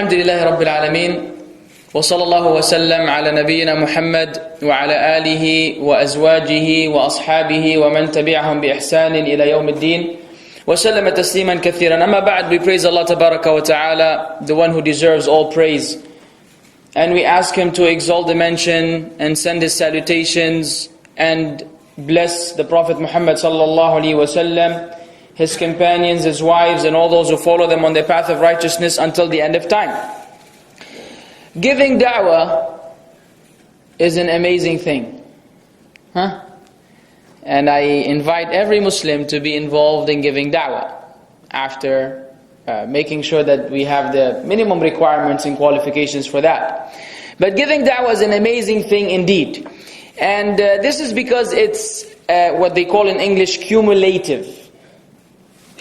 الحمد لله رب العالمين وصلى الله وسلم على نبينا محمد وعلى آله وأزواجه وأصحابه ومن تبعهم بإحسان إلى يوم الدين وسلم تسليما كثيرا. أما بعد, we praise Allah Tabaraka wa Ta'ala, the one who deserves all praise, and we ask Him to exalt the mention and send His salutations and bless the Prophet Muhammad Sallallahu Alaihi Wasallam, his companions, his wives, and all those who follow them on their path of righteousness until the end of time. Giving da'wah is an amazing thing. And I invite every Muslim to be involved in giving da'wah after making sure that we have the minimum requirements and qualifications for that. But giving da'wah is an amazing thing indeed. And this is because it's what they call in English cumulative.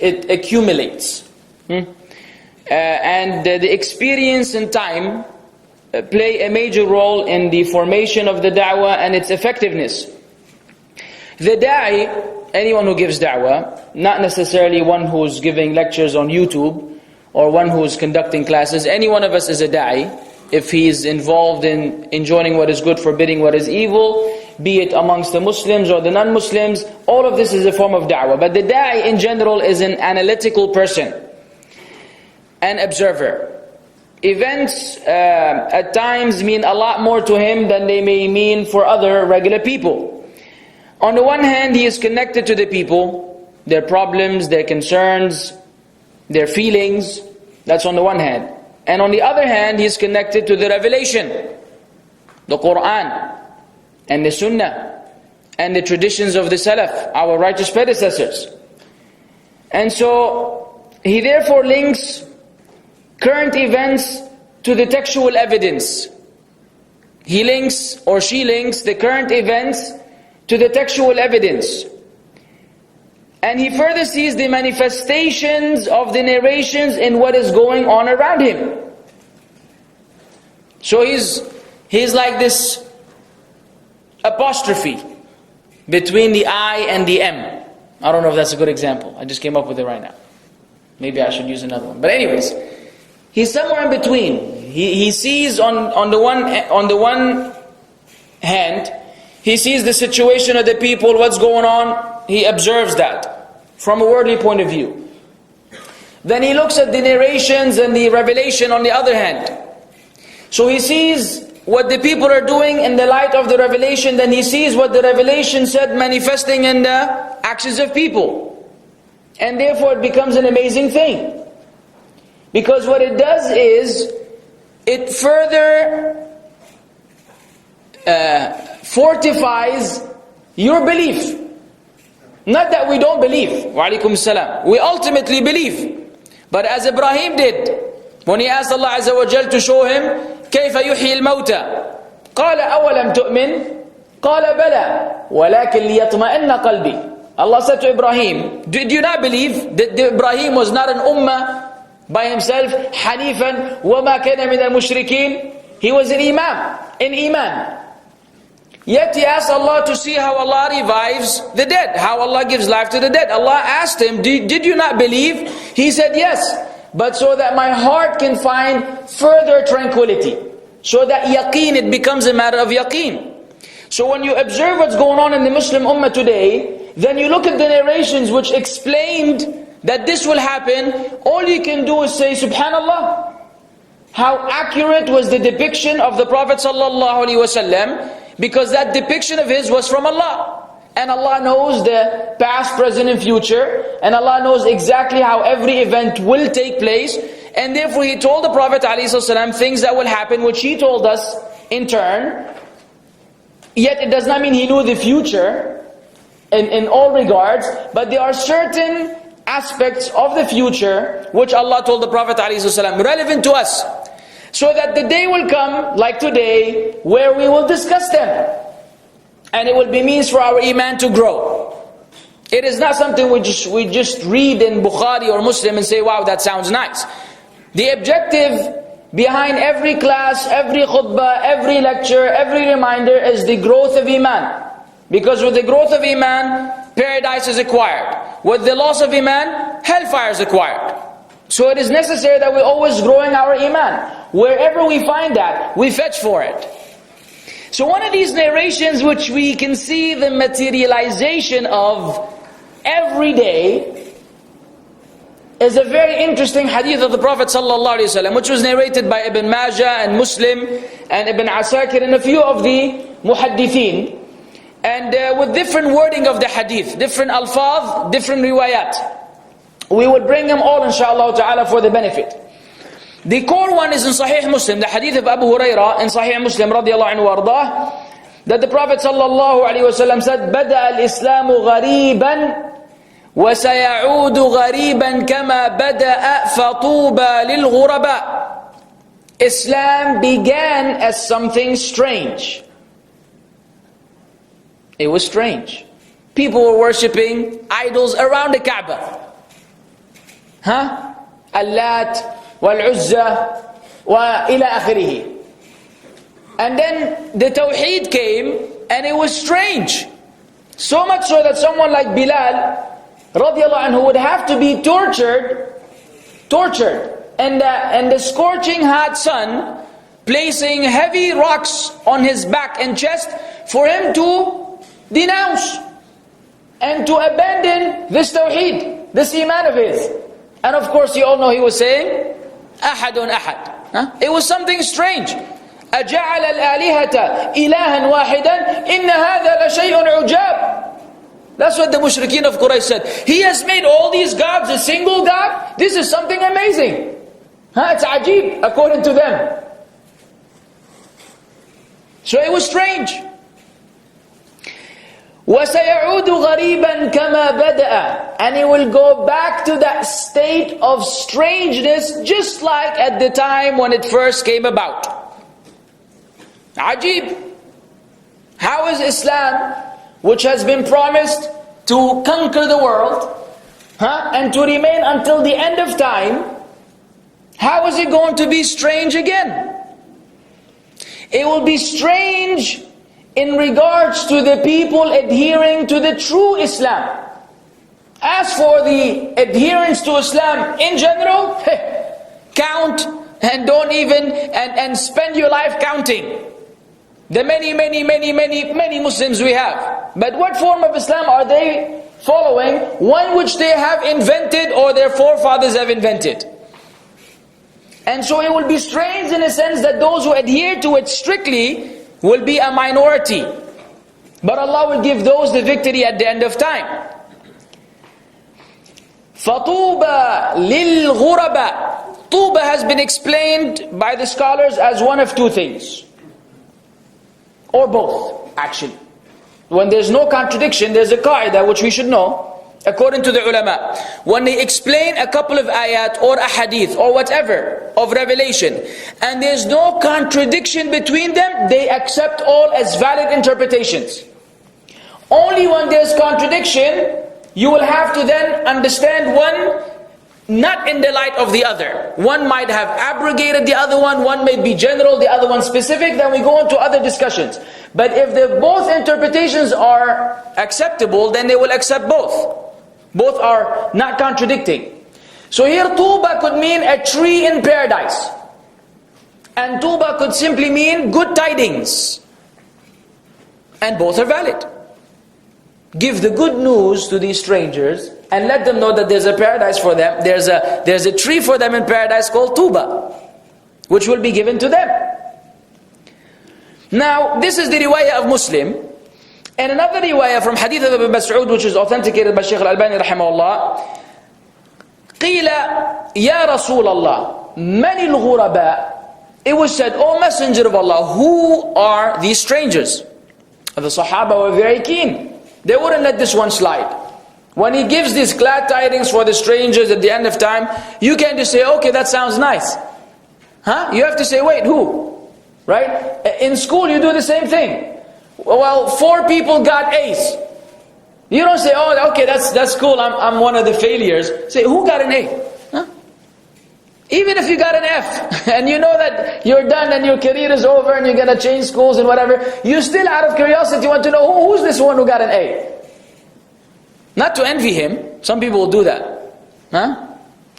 It accumulates. And the experience and time play a major role in the formation of the da'wah and its effectiveness. The da'i, anyone who gives da'wah, not necessarily one who's giving lectures on YouTube or one who's conducting classes. Any one of us is a da'i if he is involved in enjoining what is good, forbidding what is evil, be it amongst the Muslims or the non-Muslims. All of this is a form of da'wah. But the da'i in general is an analytical person, an observer. Events at times mean a lot more to him than they may mean for other regular people. On the one hand, he is connected to the people, their problems, their concerns, their feelings. That's on the one hand. And on the other hand, he is connected to the revelation, the Quran, and the Sunnah, and the traditions of the Salaf, our righteous predecessors. And so, he therefore links current events to the textual evidence. He links, or she links, the current events to the textual evidence. And he further sees the manifestations of the narrations in what is going on around him. So he's like this apostrophe between the I and the M. I don't know if that's a good example. I just came up with it right now. Maybe I should use another one. But anyways, he's somewhere in between. He sees on the one hand, he sees the situation of the people, what's going on. He observes that from a worldly point of view. Then he looks at the narrations and the revelation on the other hand. So he sees what the people are doing in the light of the revelation. Then he sees what the revelation said manifesting in the actions of people. And therefore it becomes an amazing thing. Because what it does is, it further fortifies your belief. Not that we don't believe. Wa alaikum salam. We ultimately believe. But as Ibrahim did, when he asked Allah Azza wa Jal to show him, كيف يحيي الموتى قال أولم تؤمن قال بلى ولكن ليطمئن قلبي. Allah said to Ibrahim, did you not believe that Ibrahim was not an ummah by himself, حنيفا وما كان من المشركين? He was an imam, in iman. Yet he asked Allah to see how Allah revives the dead, how Allah gives life to the dead. Allah asked him, did you not believe? He said, yes, but so that my heart can find further tranquility. So that yaqeen, it becomes a matter of yaqeen. So when you observe what's going on in the Muslim ummah today, then you look at the narrations which explained that this will happen, all you can do is say, Subhanallah. How accurate was the depiction of the Prophet ﷺ, because that depiction of his was from Allah. And Allah knows the past, present and future. And Allah knows exactly how every event will take place. And therefore He told the Prophet ﷺ things that will happen, which He told us in turn. Yet it does not mean He knew the future in all regards. But there are certain aspects of the future which Allah told the Prophet ﷺ relevant to us. So that the day will come, like today, where we will discuss them. And it will be means for our iman to grow. It is not something we just read in Bukhari or Muslim and say, wow, that sounds nice. The objective behind every class, every khutbah, every lecture, every reminder is the growth of iman. Because with the growth of iman, paradise is acquired. With the loss of iman, hellfire is acquired. So it is necessary that we're always growing our iman. Wherever we find that, we fetch for it. So one of these narrations which we can see the materialization of every day is a very interesting hadith of the Prophet ﷺ, which was narrated by Ibn Majah and Muslim and Ibn Asakir and a few of the muhaddithin. And with different wording of the hadith, different alfaz, different riwayat. We would bring them all inshaAllah ta'ala for the benefit. The core one is in Sahih Muslim, the hadith of Abu Hurairah in Sahih Muslim radiyallahu anhu wardah, that the Prophet sallallahu alayhi wa sallam said, بدأ الإسلام غريبا وسيعود غريبا كما بدأ فطوبى للغرباء. Islam began as something strange. It was strange. People were worshipping idols around the Kaaba. Allat wal-Uzza wa ila akhirih. And then the Tawheed came and it was strange. So much so that someone like Bilal radiallahu anhu would have to be tortured, and the scorching hot sun, placing heavy rocks on his back and chest for him to denounce and to abandon this Tawheed, this Iman of his. And of course you all know he was saying, Ahadun Ahad. It was something strange. أَجَعَلَ الْآلِهَةَ إِلَهًا وَاحِدًا إِنَّ هَذَا لَشَيْءٌ عُجَابٌ. That's what the mushrikeen of Quraysh said. He has made all these gods a single God? This is something amazing. It's ajib, according to them. So it was strange. وَسَيَعُودُ غَرِيبًا كَمَا بَدَأَ. And it will go back to that state of strangeness just like at the time when it first came about. Ajib. How is Islam, which has been promised to conquer the world, and to remain until the end of time, how is it going to be strange again? It will be strange in regards to the people adhering to the true Islam. As for the adherence to Islam in general, count and don't even, and spend your life counting the many Muslims we have. But what form of Islam are they following? One which they have invented or their forefathers have invented. And so it will be strange in a sense that those who adhere to it strictly will be a minority. But Allah will give those the victory at the end of time. فَطُوبَى لِلْغُرَبَى. Tuba has been explained by the scholars as one of two things. Or both, actually. When there's no contradiction, there's a qaida which we should know. According to the ulama, when they explain a couple of ayat or a hadith or whatever of revelation, and there's no contradiction between them, they accept all as valid interpretations. Only when there's contradiction, you will have to then understand one not in the light of the other. One might have abrogated the other one may be general, the other one specific, then we go on to other discussions. But if both interpretations are acceptable, then they will accept both. Both are not contradicting. So here Tuba could mean a tree in paradise. And Tuba could simply mean good tidings. And both are valid. Give the good news to these strangers and let them know that there's a paradise for them. There's a tree for them in paradise called Tuba, which will be given to them. Now, this is the riwayah of Muslim. And another riwayah from hadith of Ibn Mas'ud, which is authenticated by Shaykh al-Albani rahimahullah. قِيلَ يَا رَسُولَ اللَّهِ مَنِ الْغُرَبَاءِ. It was said, O Messenger of Allah, who are these strangers? The Sahaba were very keen. They wouldn't let this one slide. When he gives these glad tidings for the strangers at the end of time, you can't just say, okay, that sounds nice. You have to say, wait, who? Right? In school you do the same thing. Well, 4 people got A's. You don't say, oh, okay, that's cool, I'm one of the failures. Say, who got an A? Even if you got an F, and you know that you're done and your career is over and you're going to change schools and whatever, you still out of curiosity want to know, who's this one who got an A? Not to envy him. Some people will do that.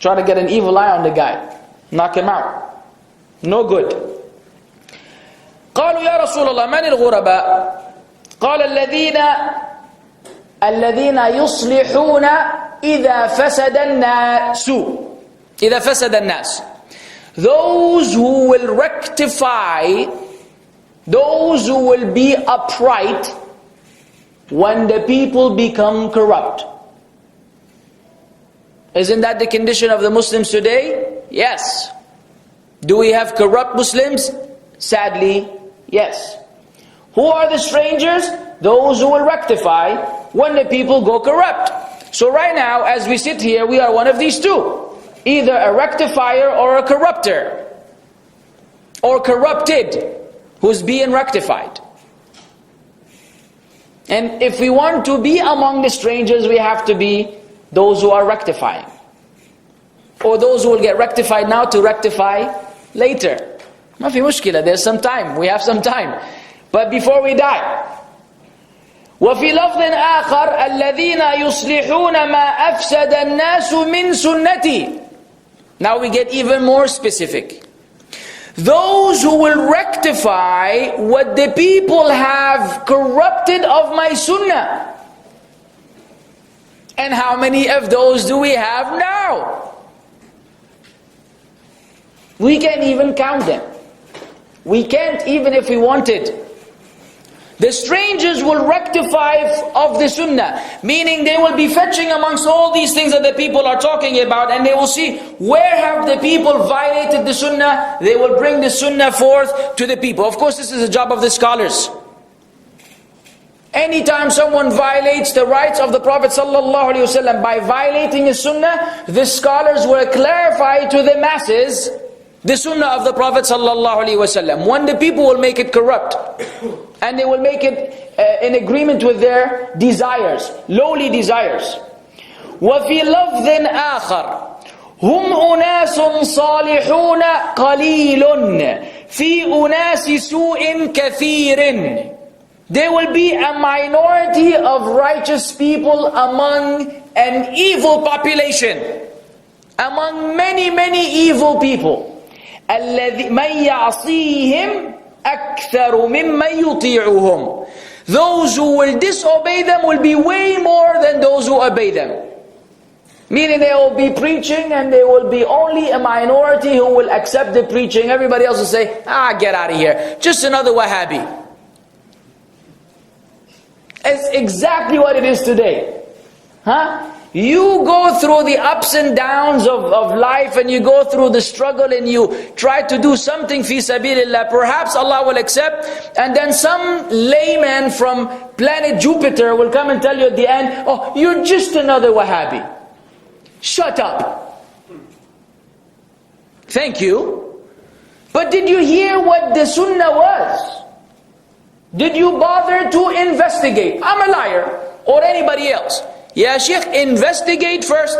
Try to get an evil eye on the guy. Knock him out. No good. قالوا يا رسول الله من الغرباء؟ قال الذين يصلحون إذا فسد الناس. إذا فسد الناس. Those who will rectify, those who will be upright when the people become corrupt. Isn't that the condition of the Muslims today? Yes. Do we have corrupt Muslims? Sadly, yes. Who are the strangers? Those who will rectify when the people go corrupt. So right now, as we sit here, we are one of these two. Either a rectifier or a corrupter. Or corrupted, who's being rectified. And if we want to be among the strangers, we have to be those who are rectifying. Or those who will get rectified now to rectify later. ما في مشكلة, there's some time, we have some time. But before we die. وفي لفظ آخر الذين يصلحون ما أفسد الناس من سنتي. Now we get even more specific. Those who will rectify what the people have corrupted of my sunnah. And how many of those do we have now? We can't even count them. We can't even if we wanted. The strangers will rectify of the sunnah, meaning they will be fetching amongst all these things that the people are talking about, and they will see where have the people violated the sunnah. They will bring the sunnah forth to the people. Of course, this is the job of the scholars. Anytime someone violates the rights of the Prophet ﷺ by violating his sunnah, the scholars will clarify to the masses the sunnah of the Prophet ﷺ. When the people will make it corrupt, and they will make it in agreement with their desires, lowly desires. وَفِي لَفْظٍ آخَرٍ هُمْ أُنَاسٌ صَالِحُونَ قَلِيلٌ فِي أُنَاسِ سُوءٍ كَثِيرٍ. There will be a minority of righteous people among an evil population, among many evil people. الَّذِي مَنْ يَعْصِيهِمْ أَكْثَرُ مِمَّنْ يُطِيعُهُمْ. Those who will disobey them will be way more than those who obey them. Meaning they will be preaching and there will be only a minority who will accept the preaching. Everybody else will say, get out of here. Just another Wahhabi. It's exactly what it is today. You go through the ups and downs of life, and you go through the struggle, and you try to do something fi sabilillah. Perhaps Allah will accept, and then some layman from planet Jupiter will come and tell you at the end, oh, you're just another Wahhabi. Shut up. Thank you. But did you hear what the sunnah was? Did you bother to investigate? I'm a liar, or anybody else. Yeah, Sheikh, investigate first.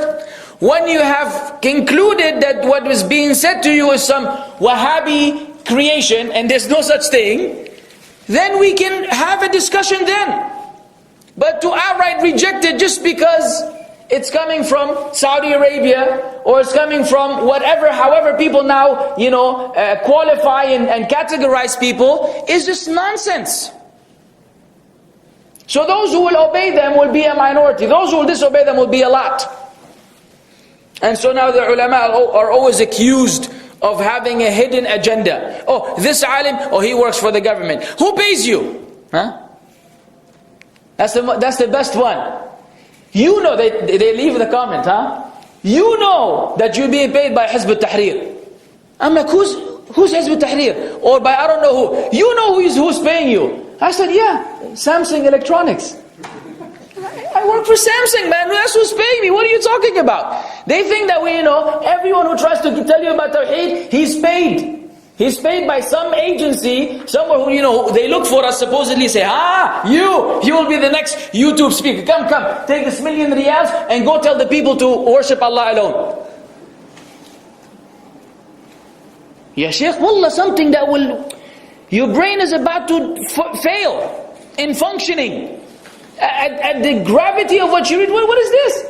When you have concluded that what was being said to you is some Wahhabi creation and there's no such thing, then we can have a discussion then. But to outright reject it just because it's coming from Saudi Arabia, or it's coming from whatever, however people now, qualify and categorize people, is just nonsense. So those who will obey them will be a minority. Those who will disobey them will be a lot. And so now the ulama are always accused of having a hidden agenda. Oh, this alim, he works for the government. Who pays you? That's the best one. You know, they leave the comment, You know that you're being paid by Hizb al-Tahrir. I'm like, who's Hizb al-Tahrir? Or by I don't know who. You know who's paying you. I said, yeah, Samsung Electronics. I work for Samsung, man. That's who's paying me. What are you talking about? They think that everyone who tries to tell you about Tawheed, he's paid. He's paid by some agency, somewhere who, they look for us, supposedly say, you will be the next YouTube speaker. Come, take this million riyals and go tell the people to worship Allah alone. Ya Shaykh, wallah, something that will... Your brain is about to fail in functioning. At the gravity of what you read, what is this?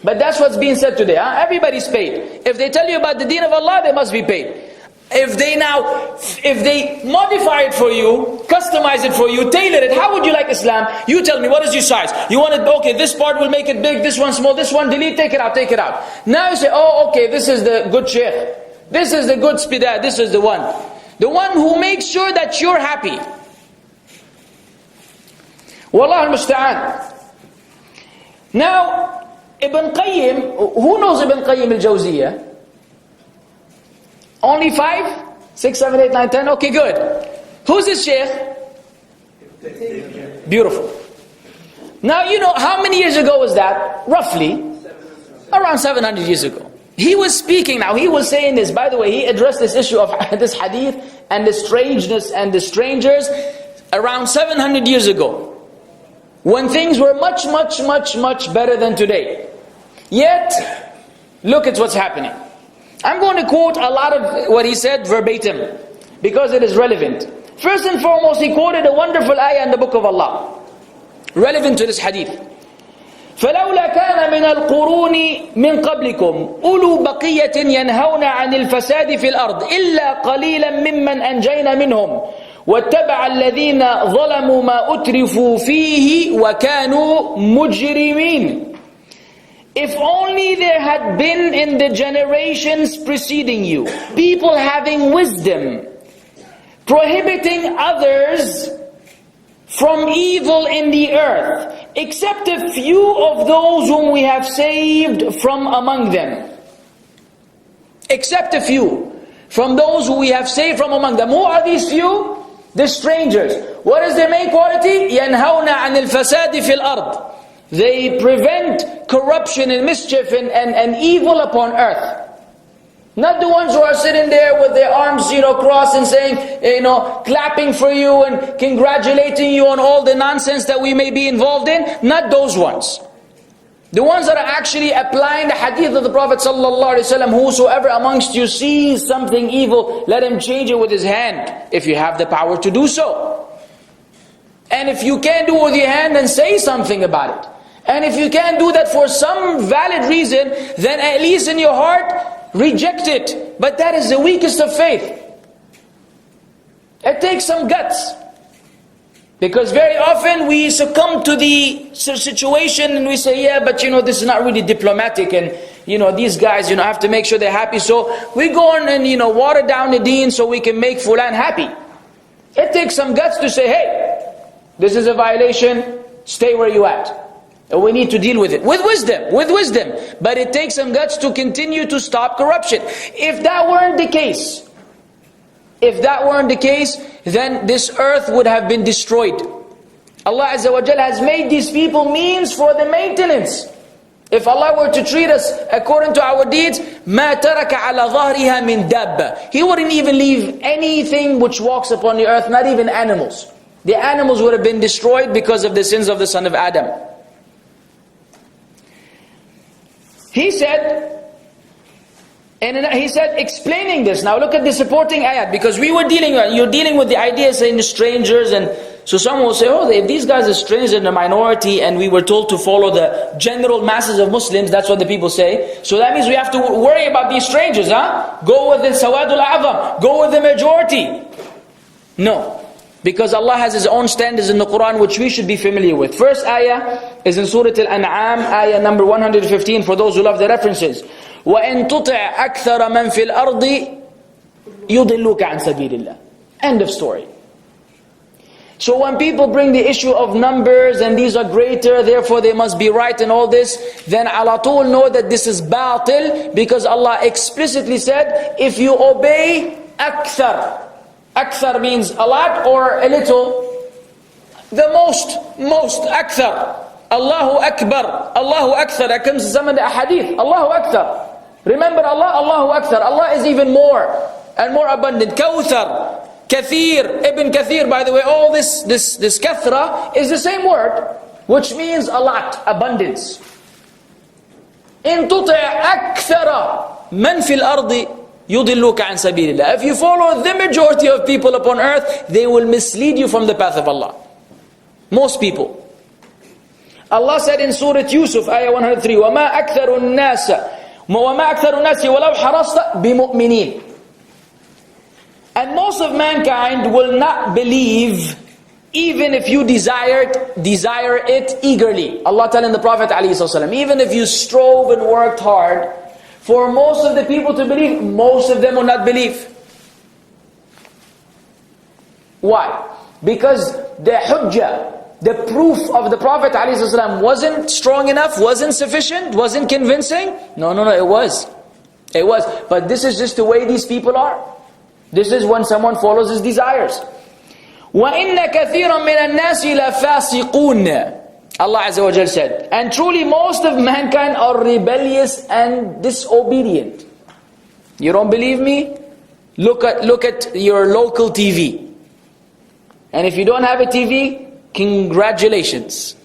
But that's what's being said today. Huh? Everybody's paid. If they tell you about the deen of Allah, they must be paid. If they modify it for you, customize it for you, tailor it, how would you like Islam? You tell me, what is your size? You want it, okay, this part will make it big, this one small, this one delete, take it out, take it out. Now you say, oh, okay, this is the good sheikh. This is the good spidah, this is the one. The one who makes sure that you're happy. Wallah al-musta'an. Now, Ibn Qayyim, who knows Ibn Qayyim al-Jawziyah? Only 5? 6, 7, 8, 9, 10? Okay, good. Who's this sheikh? Beautiful. Now, you know, how many years ago was that? Roughly. Around 700 years ago. He was speaking now, he was saying this. By the way, he addressed this issue of this hadith and the strangeness and the strangers around 700 years ago. When things were much, much, much, much better than today. Yet, look at what's happening. I'm going to quote a lot of what he said verbatim, because it is relevant. First and foremost, he quoted a wonderful ayah in the book of Allah, relevant to this hadith. فَلَوْلَا كَانَ مِنَ الْقُرُونِ مِنْ قَبْلِكُمْ أُولُو بَقِيَّةٍ يَنْهَوْنَ عَنِ الْفَسَادِ فِي الْأَرْضِ إِلَّا قَلِيلًا مِمَّنْ أَنْجَيْنَا مِنْهُمْ وَاتَّبَعَ الَّذِينَ ظَلَمُوا مَا أُتْرِفُوا فِيهِ وَكَانُوا مُجْرِمِينَ. If only there had been in the generations preceding you, people having wisdom, prohibiting others from evil in the earth, except a few of those whom we have saved from among them. Except a few from those who we have saved from among them. Who are these few? The strangers. What is their main quality? يَنْهَوْنَ عَنِ الْفَسَادِ فِي الْأَرْضِ. They prevent corruption and mischief and evil upon earth. Not the ones who are sitting there with their arms, crossed and saying, clapping for you and congratulating you on all the nonsense that we may be involved in. Not those ones. The ones that are actually applying the hadith of the Prophet ﷺ, whosoever amongst you sees something evil, let him change it with his hand, if you have the power to do so. And if you can't do it with your hand, then say something about it. And if you can't do that for some valid reason, then at least in your heart, reject it. But that is the weakest of faith. It takes some guts. Because very often we succumb to the situation and we say, yeah, but this is not really diplomatic, and these guys have to make sure they're happy. So we go on and water down the deen so we can make fulan happy. It takes some guts to say, hey, this is a violation, stay where you at. And we need to deal with it. With wisdom. But it takes some guts to continue to stop corruption. If that weren't the case, then this earth would have been destroyed. Allah Azza wa Jalla has made these people means for the maintenance. If Allah were to treat us according to our deeds, مَا تَرَكَ عَلَى ظَهْرِهَا مِنْ دَابَّةٍ. He wouldn't even leave anything which walks upon the earth, not even animals. The animals would have been destroyed because of the sins of the son of Adam. He said, explaining this, now look at the supporting ayat, because you're dealing with the idea saying the strangers, and so someone will say, oh, if these guys are strangers in the minority and we were told to follow the general masses of Muslims, that's what the people say, so that means we have to worry about these strangers, Go with the sawadul a'zam, go with the majority. No. Because Allah has His own standards in the Quran which we should be familiar with. First ayah is in Surah Al-An'am, ayah number 115, for those who love the references. وَإِن تُطِعْ أَكْثَرَ مَنْ فِي الْأَرْضِ يُضِلُّكَ عَنْ سَبِيلِ اللَّهِ. End of story. So when people bring the issue of numbers and these are greater, therefore they must be right and all this, then ala tul know that this is batil, because Allah explicitly said, if you obey akthar. Akthar means a lot or a little. The most akthar. Allahu Akbar. Allahu Akthar. That comes in some of the ahadith. Allahu Akthar. Remember Allah, Allahu Akthar. Allah is even more and more abundant. Kawthar. Kathir. Ibn Kathir, by the way, all this kathra is the same word, which means a lot, abundance. In tuti' akthara man fil ardi يُضِلُّكَ عَنْ سَبِيلِ اللَّهِ. If you follow the majority of people upon earth, they will mislead you from the path of Allah. Most people. Allah said in Surah Yusuf, ayah 103, وَمَا أَكْثَرُ النَّاسِ وَلَوْ حَرَصْتَ بِمُؤْمِنِينَ. And most of mankind will not believe even if you desire it eagerly. Allah telling the Prophet ﷺ, even if you strove and worked hard, for most of the people to believe, most of them will not believe. Why? Because the hujjah, the proof of the Prophet ﷺ wasn't strong enough, wasn't sufficient, wasn't convincing. No, it was. It was. But this is just the way these people are. This is when someone follows his desires. وَإِنَّ كَثِيرًا مِنَ النَّاسِ لَفَاسِقُونَ. Allah Azza wa Jal said, and truly most of mankind are rebellious and disobedient. You don't believe me? Look at your local TV. And if you don't have a TV, congratulations.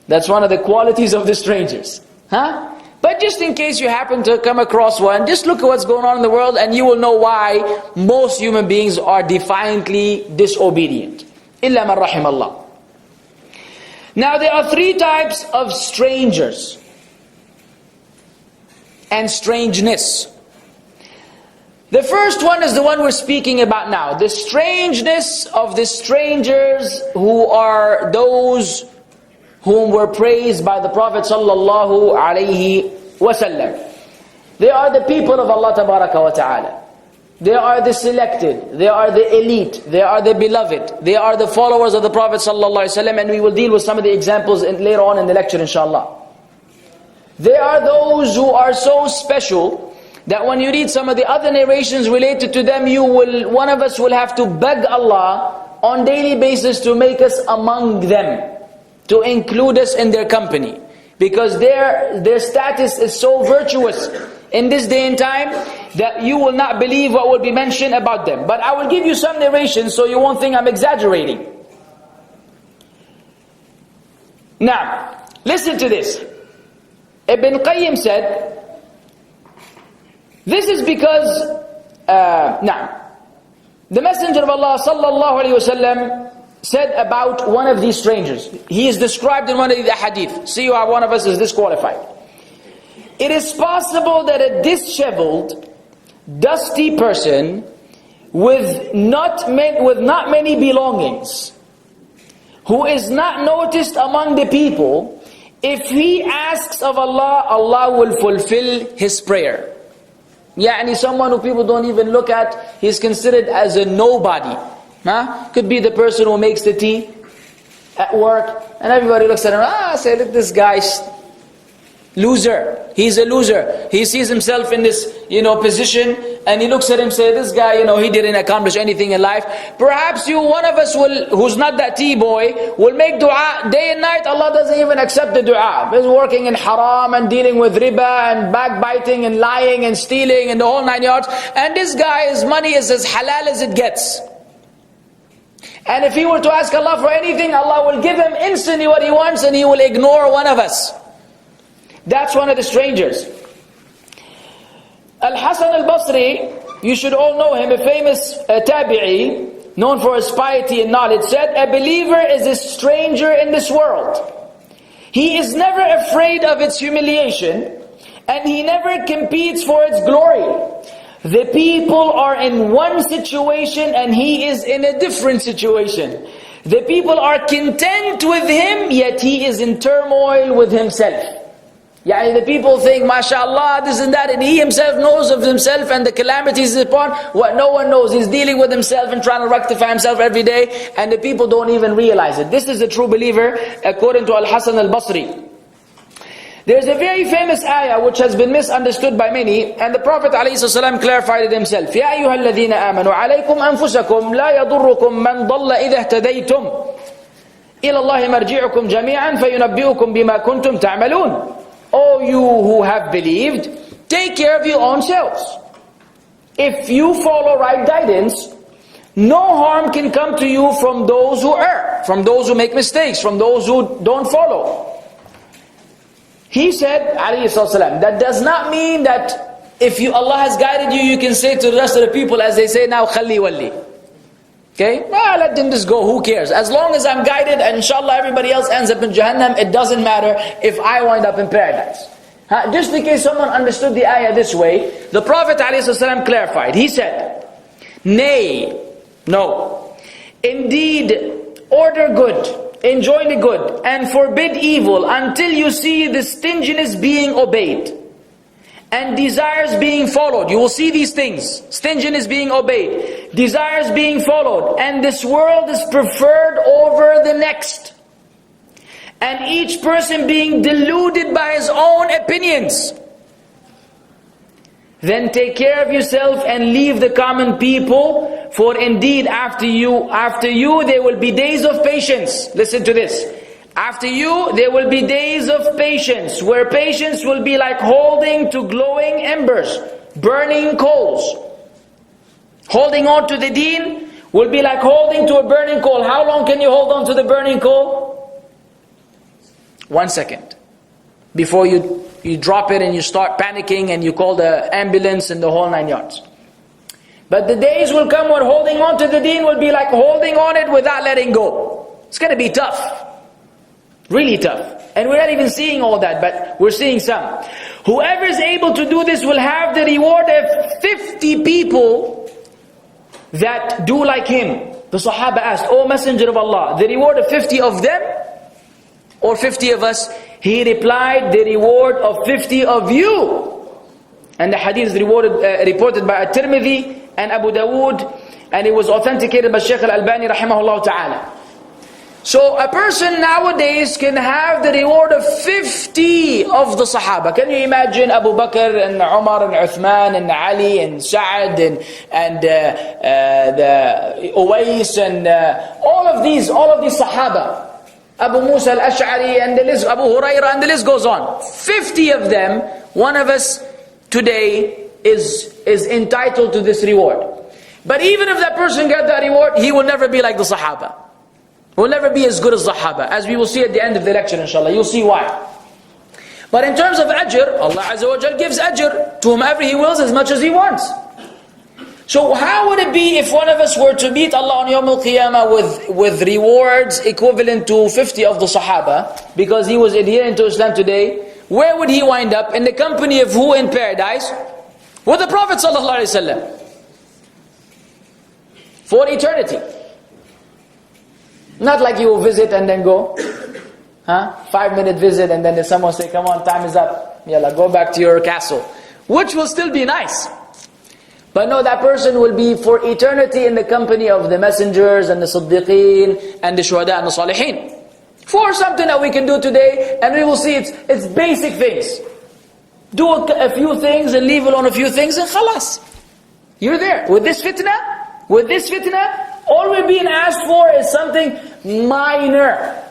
That's one of the qualities of the strangers. But just in case you happen to come across one, just look at what's going on in the world and you will know why most human beings are defiantly disobedient. إِلَّا مَنْ رَحِمَ اللَّهِ. Now there are three types of strangers and strangeness. The first one is the one we're speaking about now. The strangeness of the strangers who are those whom were praised by the Prophet sallallahu alaihi wasallam. They are the people of Allah tabaraka wa ta'ala. They are the selected, they are the elite, they are the beloved, they are the followers of the Prophet ﷺ, and we will deal with some of the examples later on in the lecture inshallah. They are those who are so special that when you read some of the other narrations related to them, one of us will have to beg Allah on daily basis to make us among them, to include us in their company, because their status is so virtuous in this day and time that you will not believe what will be mentioned about them. But I will give you some narrations so you won't think I'm exaggerating. Now, listen to this. Ibn Qayyim said, this is because, the Messenger of Allah sallallahu alaihi wasallam said about one of these strangers. He is described in one of the hadith. See how one of us is disqualified. It is possible that a disheveled, dusty person with not many belongings, who is not noticed among the people, if he asks of Allah, Allah will fulfill his prayer. Yani someone who people don't even look at, he's considered as a nobody. Could be the person who makes the tea at work, and everybody looks at him, say, look, this guy, loser. He's a loser. He sees himself in this, position, and he looks at him, say, this guy, he didn't accomplish anything in life. Perhaps one of us who's not that tea boy, will make dua day and night. Allah doesn't even accept the dua. He's working in haram and dealing with riba and backbiting and lying and stealing and the whole 9 yards. And this guy, his money is as halal as it gets. And if he were to ask Allah for anything, Allah will give him instantly what he wants, and he will ignore one of us. That's one of the strangers. Al-Hasan al-Basri, you should all know him, a famous tabi'i, known for his piety and knowledge, said, a believer is a stranger in this world. He is never afraid of its humiliation, and he never competes for its glory. The people are in one situation and he is in a different situation. The people are content with him, yet he is in turmoil with himself. The people think, mashallah, this and that, and he himself knows of himself and the calamities upon what no one knows. He's dealing with himself and trying to rectify himself every day, and the people don't even realize it. This is a true believer according to Al-Hasan al-Basri. There's a very famous ayah which has been misunderstood by many, and the Prophet ﷺ clarified it himself. يَا أَيُّهَا الَّذِينَ آمَنُوا عَلَيْكُمْ أَنفُسَكُمْ لَا يَضُرُّكُمْ مَنْ ضَلَّ إِذَا اهْتَدَيْتُمْ إِلَى اللَّهِ مَرْجِعُكُمْ جَمِيعًا فَيُنَبِّئُكُمْ بِمَا كُنْتُمْ تَعْمَلُونَ. O you who have believed, take care of your own selves. If you follow right guidance, no harm can come to you from those who err, from those who make mistakes, from those who don't follow. He said, alayhi salam, that does not mean that if Allah has guided you, you can say to the rest of the people, as they say now, khalli walli. Okay? Let them just go, who cares? As long as I'm guided and inshallah everybody else ends up in Jahannam, it doesn't matter if I wind up in paradise. Just in case someone understood the ayah this way, the Prophet ﷺ clarified. He said, nay, no. Indeed, order good, enjoy the good, and forbid evil until you see the stinginess being obeyed and desires being followed. You will see these things. Stinginess being obeyed, desires being followed, and this world is preferred over the next. And each person being deluded by his own opinions. Then take care of yourself and leave the common people, for indeed after you there will be days of patience. Listen to this. After you there will be days of patience, where patience will be like holding to glowing embers, burning coals. Holding on to the deen will be like holding to a burning coal. How long can you hold on to the burning coal? 1 second. Before you drop it and you start panicking and you call the ambulance and the whole 9 yards. But the days will come when holding on to the deen will be like holding on it without letting go. It's going to be tough. Really tough. And we're not even seeing all that, but we're seeing some. Whoever is able to do this will have the reward of 50 people that do like him. The Sahaba asked, O Messenger of Allah, the reward of 50 of them or 50 of us? He replied, the reward of 50 of you. And the hadith is reported by At-Tirmidhi and Abu Dawood, and it was authenticated by Shaykh Al-Albani rahimahullah ta'ala. So a person nowadays can have the reward of 50 of the Sahaba. Can you imagine Abu Bakr and Umar and Uthman and Ali and Sa'ad and the Uwais and all of these Sahaba. Abu Musa al-Ash'ari and the list, Abu Hurairah, and the list goes on. 50 of them, one of us today is entitled to this reward. But even if that person gets that reward, he will never be like the Sahaba. Will never be as good as Sahaba, as we will see at the end of the lecture inshallah. You'll see why. But in terms of ajr, Allah Azza wa Jal gives ajr to whomever He wills as much as He wants. So how would it be if one of us were to meet Allah on Yawm al-Qiyamah with rewards equivalent to 50 of the Sahaba, because he was adherent to Islam today? Where would he wind up? In the company of who in paradise? With the Prophet ﷺ. For eternity. Not like you will visit and then go. 5-minute visit and then someone say, come on, time is up. Yalla, go back to your castle. Which will still be nice. But no, that person will be for eternity in the company of the messengers and the siddiqeen and the shuhada and the salihin. For something that we can do today, and we will see it's basic things. Do a few things and leave alone a few things and khalas. You're there. With this fitna, all we're being asked for is something minor.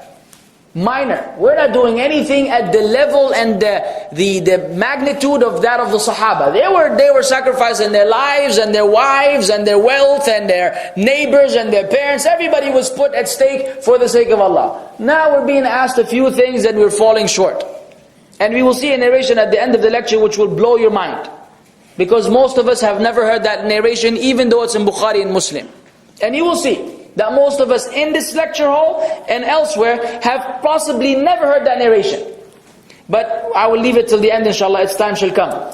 Minor. We're not doing anything at the level and the magnitude of that of the Sahaba. They were sacrificing their lives and their wives and their wealth and their neighbors and their parents. Everybody was put at stake for the sake of Allah. Now we're being asked a few things and we're falling short. And we will see a narration at the end of the lecture which will blow your mind. Because most of us have never heard that narration, even though it's in Bukhari and Muslim. And you will see that most of us in this lecture hall and elsewhere have possibly never heard that narration. But I will leave it till the end inshallah, its time shall come.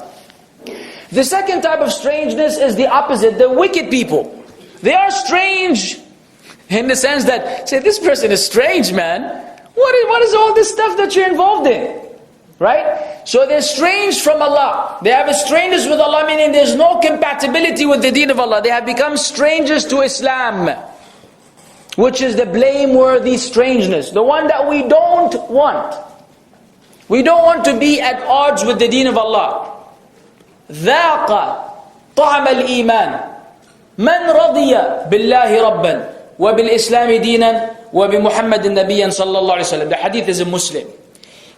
The second type of strangeness is the opposite, the wicked people. They are strange in the sense that, say, this person is strange, man. What is all this stuff that you're involved in? Right? So they're strange from Allah. They have a strangeness with Allah, meaning there's no compatibility with the deen of Allah. They have become strangers to Islam, which is the blameworthy strangeness. The one that we don't want. We don't want to be at odds with the deen of Allah. ذَاقَ طَعْمَ الْإِيمَانِ مَنْ رَضِيَ بِاللَّهِ رَبًّا وَبِالْإِسْلَامِ دِينًا وَبِمُحَمَّدٍ نَبِيًّا صلى الله عليه وسلم. The hadith is a Muslim.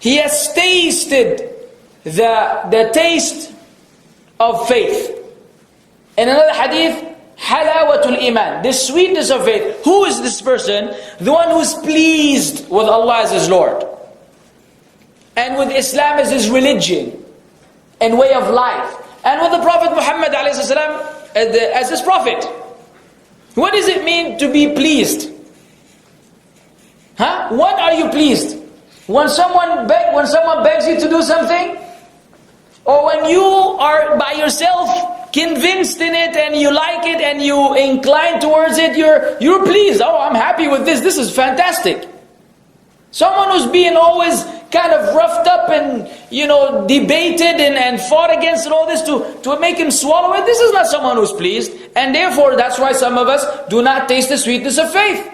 He has tasted the taste of faith. In another hadith, halawatul iman, the sweetness of faith. Who is this person? The one who is pleased with Allah as his Lord, and with Islam as his religion and way of life, and with the Prophet Muhammad as his prophet. What does it mean to be pleased? Huh? What are you pleased? When someone begs you to do something? Or when you are by yourself convinced in it and you like it and you incline towards it, you're pleased. Oh, I'm happy with this. This is fantastic. Someone who's being always kind of roughed up and, debated and fought against and all this to make him swallow it, this is not someone who's pleased. And therefore, that's why some of us do not taste the sweetness of faith.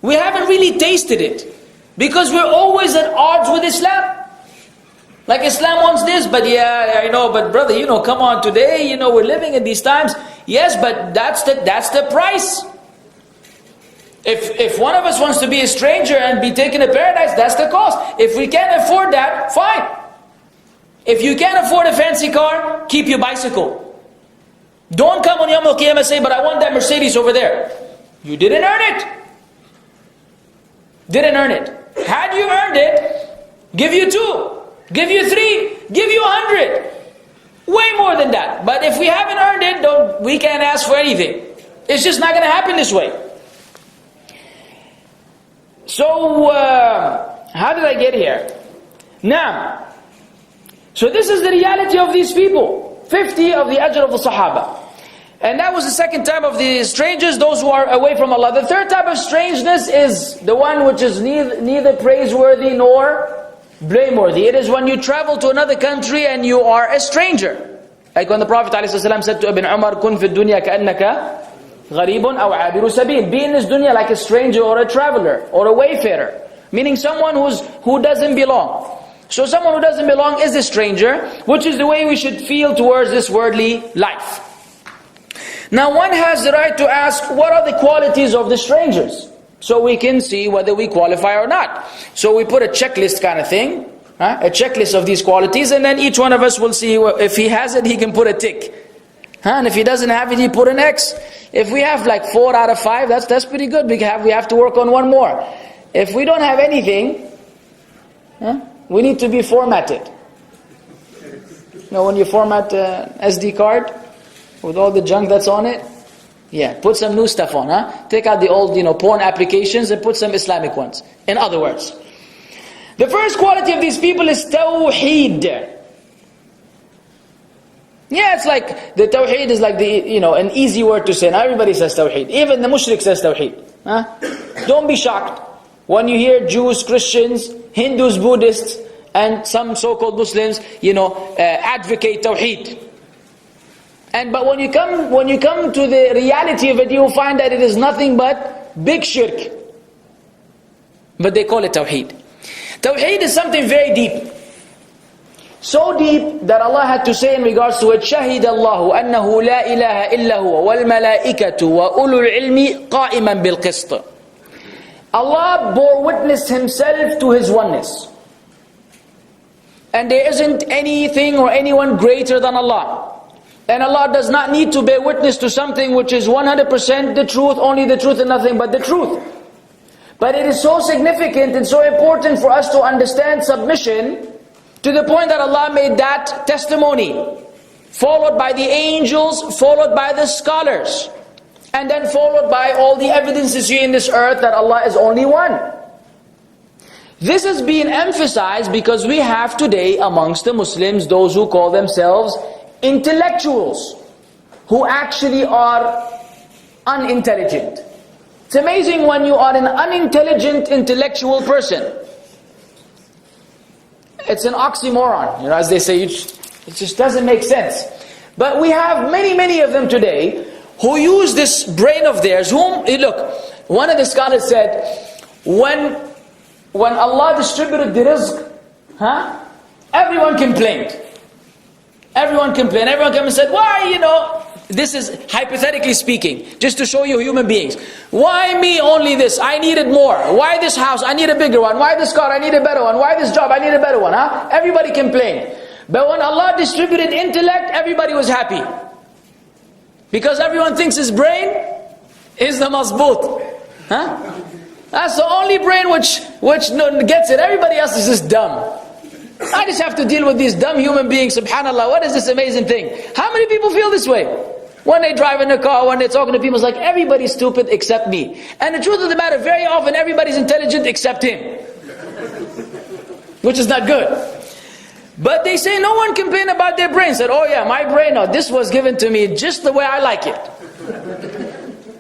We haven't really tasted it. Because we're always at odds with Islam. Like Islam wants this, but yeah, I know, but brother, come on, today, we're living in these times. Yes, but that's the price. If one of us wants to be a stranger and be taken to paradise, that's the cost. If we can't afford that, fine. If you can't afford a fancy car, keep your bicycle. Don't come on Yawm al-Qiyamah and say, but I want that Mercedes over there. You didn't earn it. Didn't earn it. Had you earned it, give you 2, give you 3, give you 100. Way more than that. But if we haven't earned it, we can't ask for anything. It's just not going to happen this way. So, how did I get here? Now, so this is the reality of these people. 50 of the ajr of the Sahaba. And that was the second type of the strangers, those who are away from Allah. The third type of strangeness is the one which is neither praiseworthy nor blameworthy. It is when you travel to another country and you are a stranger. Like when the Prophet ﷺ said to Ibn Umar, "Kun fi dunya ka'annaka gharibun aw abiru sabil." Be in this dunya like a stranger or a traveler or a wayfarer. Meaning someone who doesn't belong. So someone who doesn't belong is a stranger, which is the way we should feel towards this worldly life. Now one has the right to ask, what are the qualities of the strangers? So we can see whether we qualify or not. So we put a checklist kind of thing, a checklist of these qualities, and then each one of us will see, if he has it, he can put a tick. And if he doesn't have it, he put an X. If we have like 4 out of 5, that's pretty good. We have to work on one more. If we don't have anything, we need to be formatted. When you format SD card, with all the junk that's on it, put some new stuff on, Take out the old, porn applications and put some Islamic ones. In other words, the first quality of these people is tawheed. It's like, the tawheed is like an easy word to say. Now everybody says tawheed. Even the mushrik says tawheed. Don't be shocked when you hear Jews, Christians, Hindus, Buddhists, and some so-called Muslims, advocate tawheed. But when you come to the reality of it, you'll find that it is nothing but big shirk. But they call it tawheed. Tawheed is something very deep. So deep that Allah had to say in regards to it, شَهِدَ اللَّهُ أَنَّهُ لَا إِلَهَ إِلَّا هُوَ وَالْمَلَائِكَةُ وَأُولُو الْعِلْمِ قَائِمًا بِالْقِسْطِ. Allah bore witness Himself to His oneness. And there isn't anything or anyone greater than Allah. And Allah does not need to bear witness to something which is 100% the truth, only the truth and nothing but the truth. But it is so significant and so important for us to understand submission to the point that Allah made that testimony, followed by the angels, followed by the scholars, and then followed by all the evidences here in this earth that Allah is only one. This is being emphasized because we have today amongst the Muslims those who call themselves intellectuals, who actually are unintelligent. It's amazing when you are an unintelligent intellectual person. It's an oxymoron, as they say, it just doesn't make sense. But we have many of them today who use this brain of theirs, look, one of the scholars said, when Allah distributed the rizq, everyone complained. Everyone complained. Everyone came and said, why, this is hypothetically speaking, just to show you human beings. Why me only this? I needed more. Why this house? I need a bigger one. Why this car? I need a better one. Why this job? I need a better one. Everybody complained. But when Allah distributed intellect, everybody was happy. Because everyone thinks his brain is the mazboot. That's the only brain which gets it. Everybody else is just dumb. I just have to deal with these dumb human beings. Subhanallah, what is this amazing thing? How many people feel this way? When they drive in a car, when they're talking to people, it's like everybody's stupid except me. And the truth of the matter, very often everybody's intelligent except him. Which is not good. But they say no one complain about their brain. Said, oh yeah, my brain, no, this was given to me just the way I like it.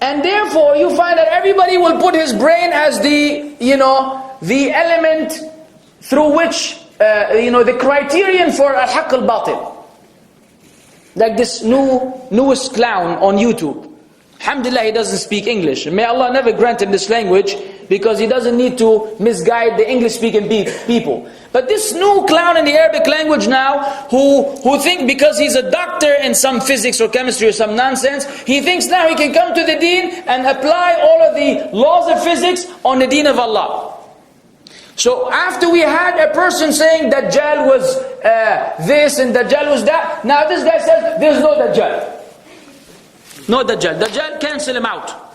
And therefore, you find that everybody will put his brain as the, the element through which, the criterion for al-haqq al-batil. Like this newest clown on YouTube. Alhamdulillah, he doesn't speak English. May Allah never grant him this language, because he doesn't need to misguide the English-speaking people. But this new clown in the Arabic language now, who think because he's a doctor in some physics or chemistry or some nonsense, he thinks now he can come to the deen and apply all of the laws of physics on the deen of Allah. So after we had a person saying Dajjal was this and Dajjal was that, now this guy says there's no Dajjal. No Dajjal. Dajjal, cancel him out.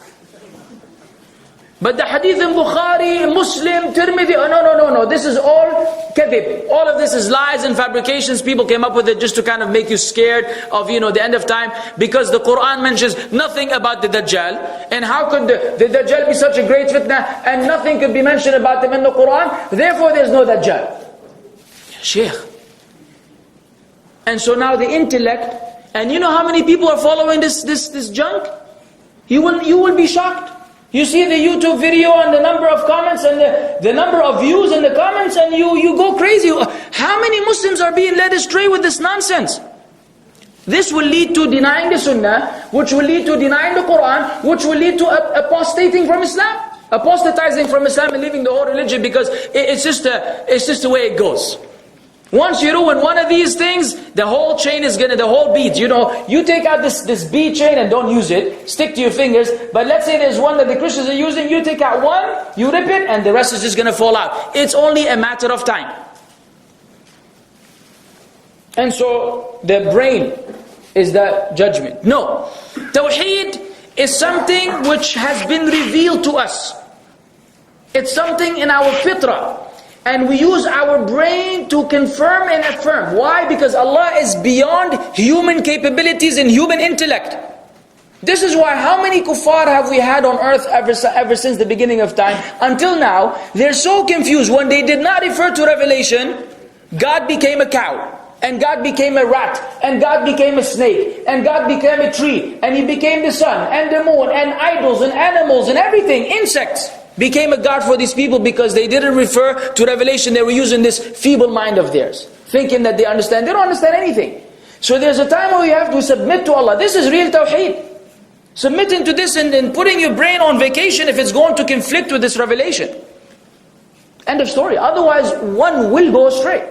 But the hadith in Bukhari, Muslim, Tirmidhi, no. This is all kadhib. All of this is lies and fabrications. People came up with it just to kind of make you scared of, the end of time. Because the Quran mentions nothing about the Dajjal. And how could the Dajjal be such a great fitna and nothing could be mentioned about him in the Quran? Therefore there's no Dajjal. Shaykh. And so now the intellect, and you know how many people are following this junk? You will be shocked. You see the YouTube video and the number of comments and the number of views in the comments, and you go crazy. How many Muslims are being led astray with this nonsense? This will lead to denying the Sunnah, which will lead to denying the Quran, which will lead to apostating from Islam, apostatizing from Islam and leaving the whole religion, because it's just the way it goes. Once you ruin one of these things, the whole chain is the whole bead. You take out this bead chain and don't use it, stick to your fingers. But let's say there's one that the Christians are using, you take out one, you rip it, and the rest is just going to fall out. It's only a matter of time. And so, the brain is the judgment. No. Tawheed is something which has been revealed to us. It's something in our fitrah. And we use our brain to confirm and affirm. Why? Because Allah is beyond human capabilities and human intellect. This is why how many kuffar have we had on earth ever since the beginning of time? Until now, they're so confused. When they did not refer to revelation, God became a cow. And God became a rat. And God became a snake. And God became a tree. And He became the sun and the moon and idols and animals and everything, insects. Became a god for these people because they didn't refer to revelation. They were using this feeble mind of theirs, thinking that they understand. They don't understand anything. So there's a time where you have to submit to Allah. This is real tawheed. Submitting to this and putting your brain on vacation if it's going to conflict with this revelation. End of story. Otherwise, one will go astray.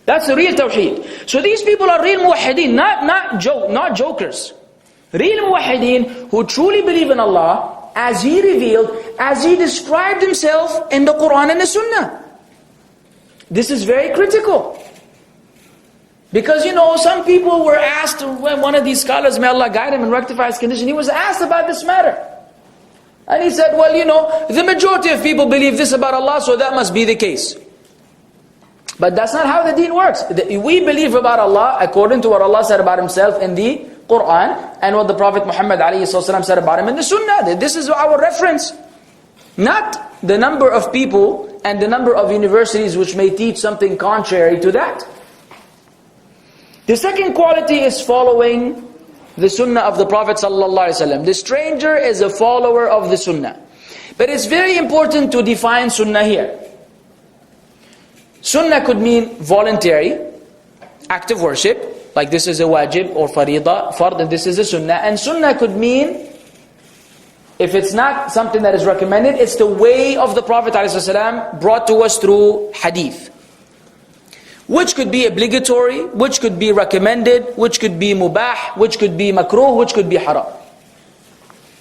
That's the real tawheed. So these people are real muwahhideen, not jokers. Real muwahhideen who truly believe in Allah, as He revealed, as He described Himself in the Quran and the Sunnah. This is very critical. Because some people were asked, when one of these scholars, may Allah guide him and rectify his condition, he was asked about this matter. And he said, well, the majority of people believe this about Allah, so that must be the case. But that's not how the deen works. We believe about Allah according to what Allah said about Himself in the Quran and what the Prophet Muhammad ﷺ said about him in the Sunnah. This is our reference. Not the number of people and the number of universities which may teach something contrary to that. The second quality is following the Sunnah of the Prophet ﷺ. The stranger is a follower of the Sunnah. But it's very important to define Sunnah here. Sunnah could mean voluntary, active worship. Like this is a wajib or fard, and this is a sunnah. And sunnah could mean, if it's not something that is recommended, it's the way of the Prophet ﷺ brought to us through hadith. Which could be obligatory, which could be recommended, which could be mubah, which could be makruh, which could be haram.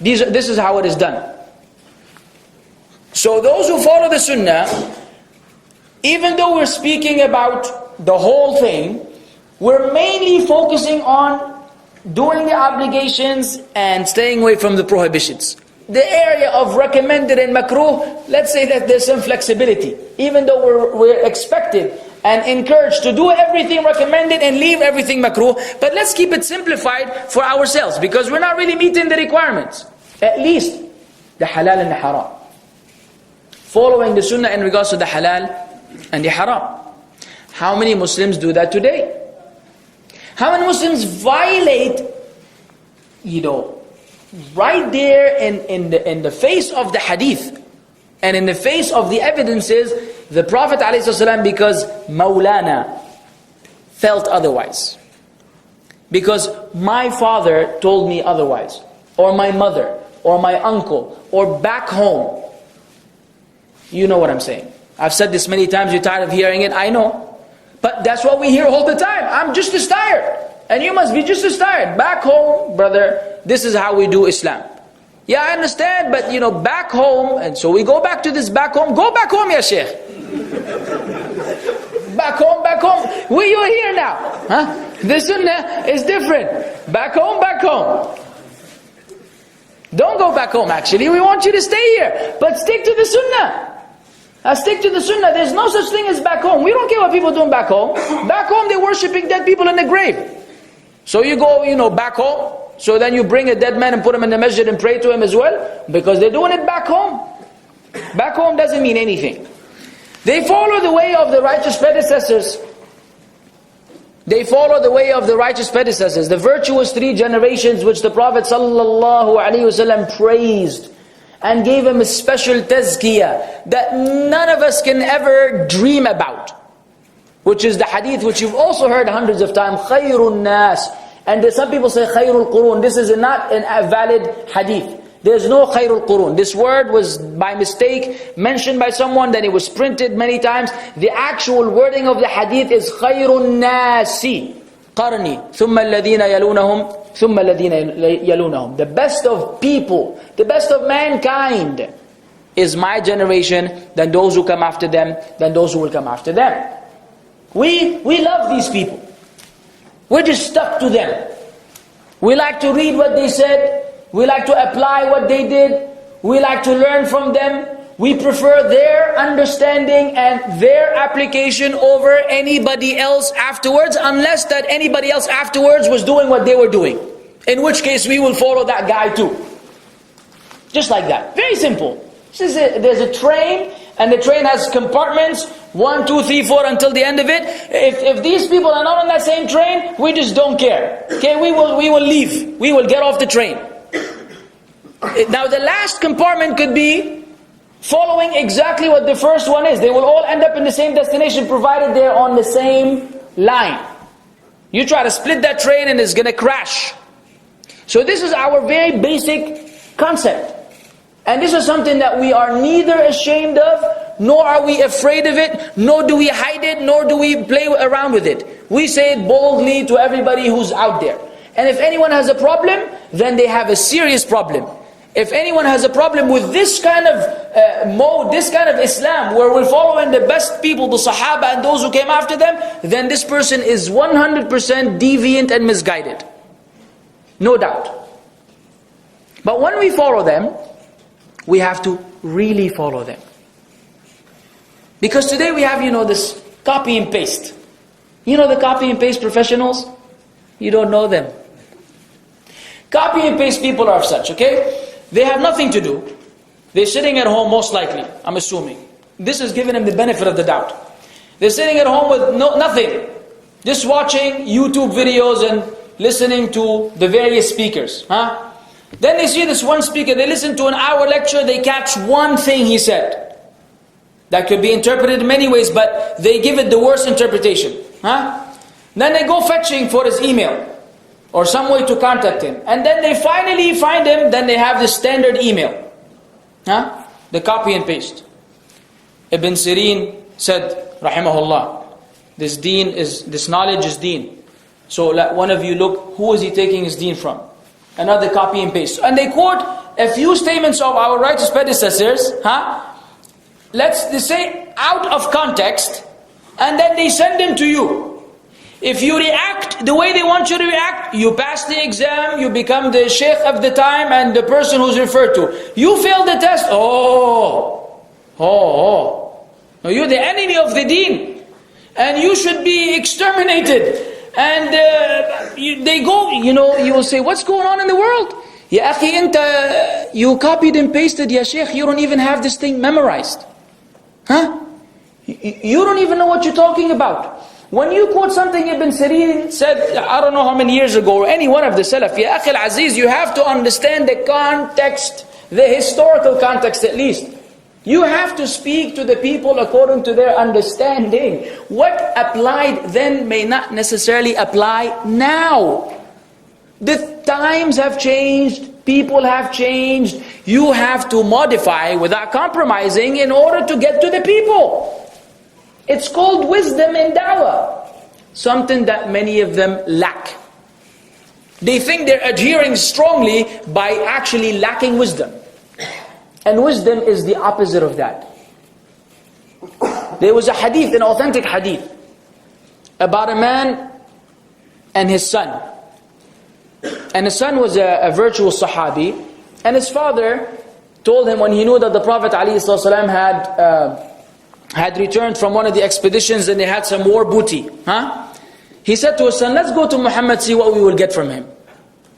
This is how it is done. So those who follow the sunnah, even though we're speaking about the whole thing, we're mainly focusing on doing the obligations and staying away from the prohibitions. The area of recommended and makruh, let's say that there's some flexibility. Even though we're expected and encouraged to do everything recommended and leave everything makruh. But let's keep it simplified for ourselves, because we're not really meeting the requirements. At least the halal and the haram. Following the sunnah in regards to the halal and the haram. How many Muslims do that today? How many Muslims violate, right there in the face of the hadith and in the face of the evidences, the Prophet ﷺ, because Maulana felt otherwise. Because my father told me otherwise. Or my mother, or my uncle, or back home. You know what I'm saying. I've said this many times, you're tired of hearing it, I know. But that's what we hear all the time. I'm just as tired. And you must be just as tired. Back home, brother, this is how we do Islam. Yeah, I understand, but back home, and so we go back to this back home. Go back home, ya Sheikh. Back home, back home. You're here now. Huh? The sunnah is different. Back home, back home. Don't go back home actually. We want you to stay here. But stick to the sunnah. Stick to the sunnah. There's no such thing as back home. We don't care what people are doing back home. Back home they're worshipping dead people in the grave. So you go, back home. So then you bring a dead man and put him in the masjid and pray to him as well. Because they're doing it back home. Back home doesn't mean anything. They follow the way of the righteous predecessors. They follow the way of the righteous predecessors. The virtuous 3 generations which the Prophet ﷺ praised. And gave him a special tazkiyah that none of us can ever dream about. Which is the hadith which you've also heard hundreds of times. Khayrun nas. And some people say Khayrul Qurun. This is not a valid hadith. There's no Khayrul Qurun. This word was by mistake mentioned by someone, then it was printed many times. The actual wording of the hadith is Khayrun nasi qarni thumma alladhina yalunahum ثُمَّ الَّذِينَ يَلُونَهُمْ. The best of people, the best of mankind is my generation, then those who come after them, then those who will come after them. We love these people. We're just stuck to them. We like to read what they said. We like to apply what they did. We like to learn from them. We prefer their understanding and their application over anybody else afterwards, unless that anybody else afterwards was doing what they were doing. In which case we will follow that guy too. Just like that. Very simple. There's a train, and the train has compartments, 1, 2, 3, 4 until the end of it. If these people are not on that same train, we just don't care. Okay, we will leave. We will get off the train. Now the last compartment could be following exactly what the first one is. They will all end up in the same destination provided they're on the same line. You try to split that train and it's going to crash. So this is our very basic concept. And this is something that we are neither ashamed of, nor are we afraid of it, nor do we hide it, nor do we play around with it. We say it boldly to everybody who's out there. And if anyone has a problem, then they have a serious problem. If anyone has a problem with this kind of mode, this kind of Islam, where we're following the best people, the Sahaba and those who came after them, then this person is 100% deviant and misguided. No doubt. But when we follow them, we have to really follow them. Because today we have, this copy and paste. You know the copy and paste professionals? You don't know them. Copy and paste people are such, okay? They have nothing to do. They're sitting at home most likely, I'm assuming. This is giving them the benefit of the doubt. They're sitting at home with nothing. Just watching YouTube videos and listening to the various speakers. Then they see this one speaker, they listen to an hour lecture, they catch one thing he said. That could be interpreted in many ways, but they give it the worst interpretation. Then they go fetching for his email, or some way to contact him. And then they finally find him, then they have the standard email. The copy and paste. Ibn Sirin said, rahimahullah, this knowledge is deen. So let one of you look, who is he taking his deen from? Another copy and paste. And they quote a few statements of our righteous predecessors, they say out of context, and then they send them to you. If you react the way they want you to react, you pass the exam, you become the sheikh of the time and the person who's referred to. You fail the test, no, you're the enemy of the deen. and you should be exterminated. And they go, you will say, what's going on in the world? Ya akhi, you copied and pasted, ya sheikh, you don't even have this thing memorized. Huh? You don't even know what you're talking about. When you quote something Ibn Sirin said, I don't know how many years ago, or any one of the Salaf, ya akhi al-aziz, you have to understand the context, the historical context at least. You have to speak to the people according to their understanding. What applied then may not necessarily apply now. The times have changed, people have changed. You have to modify without compromising in order to get to the people. It's called wisdom in da'wah. Something that many of them lack. They think they're adhering strongly by actually lacking wisdom. And wisdom is the opposite of that. There was a hadith, an authentic hadith, about a man and his son. And his son was a virtuous Sahabi. And his father told him when he knew that the Prophet ﷺ had returned from one of the expeditions and they had some war booty. He said to his son, let's go to Muhammad, see what we will get from him.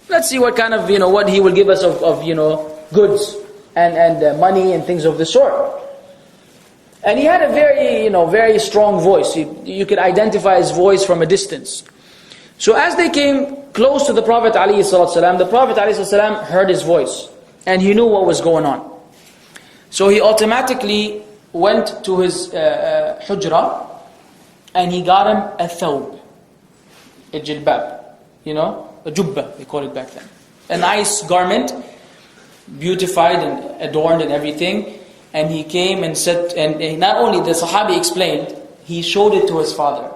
Let's see what kind of, what he will give us of goods. And money and things of the sort. And he had a very strong voice. You could identify his voice from a distance. So as they came close to the Prophet ﷺ, the Prophet ﷺ heard his voice. And he knew what was going on. So he automatically went to his hujra and he got him a thawb, a jilbab, a jubba, they call it back then. A nice garment, beautified and adorned and everything. And he came and said, and not only the Sahabi explained, he showed it to his father.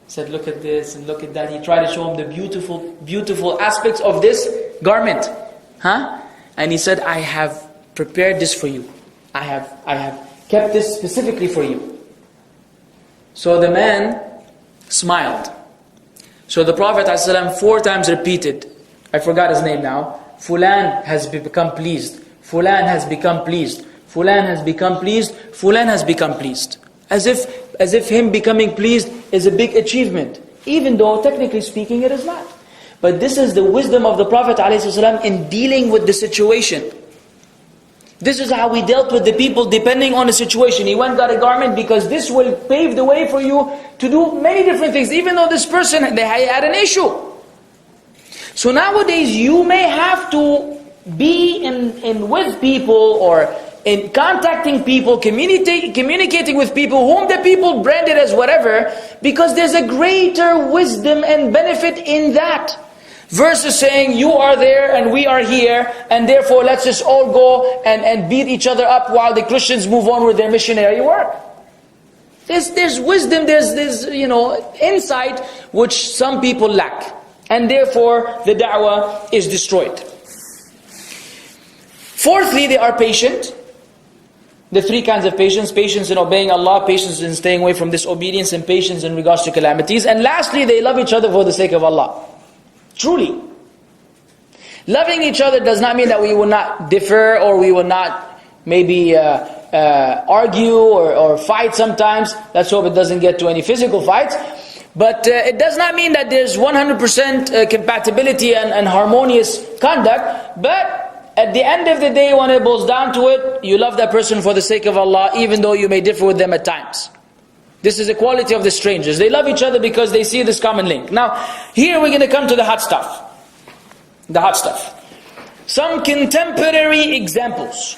He said, look at this and look at that. He tried to show him the beautiful aspects of this garment. And he said, I have prepared this for you. I have kept this specifically for you. So the man smiled. So the Prophet ﷺ 4 times repeated, I forgot his name now, Fulan has become pleased. Fulan has become pleased. Fulan has become pleased. Fulan has become pleased. As if him becoming pleased is a big achievement. Even though technically speaking it is not. But this is the wisdom of the Prophet ﷺ in dealing with the situation. This is how we dealt with the people depending on the situation. He went and got a garment because this will pave the way for you to do many different things. Even though this person, they had an issue. So nowadays you may have to be in with people or in contacting people, communicating with people whom the people branded as whatever, because there's a greater wisdom and benefit in that. Versus saying you are there and we are here and therefore let's just all go and beat each other up while the Christians move on with their missionary work. There's wisdom, there's insight which some people lack. And therefore, the da'wah is destroyed. Fourthly, they are patient. The 3 kinds of patience. Patience in obeying Allah, patience in staying away from disobedience, and patience in regards to calamities. And lastly, they love each other for the sake of Allah. Truly. Loving each other does not mean that we will not differ or we will not maybe argue or fight sometimes. Let's hope it doesn't get to any physical fights. But it does not mean that there's 100% compatibility and harmonious conduct. But at the end of the day, when it boils down to it, you love that person for the sake of Allah, even though you may differ with them at times. This is the quality of the strangers. They love each other because they see this common link. Now, here we're going to come to the hot stuff. The hot stuff. Some contemporary examples.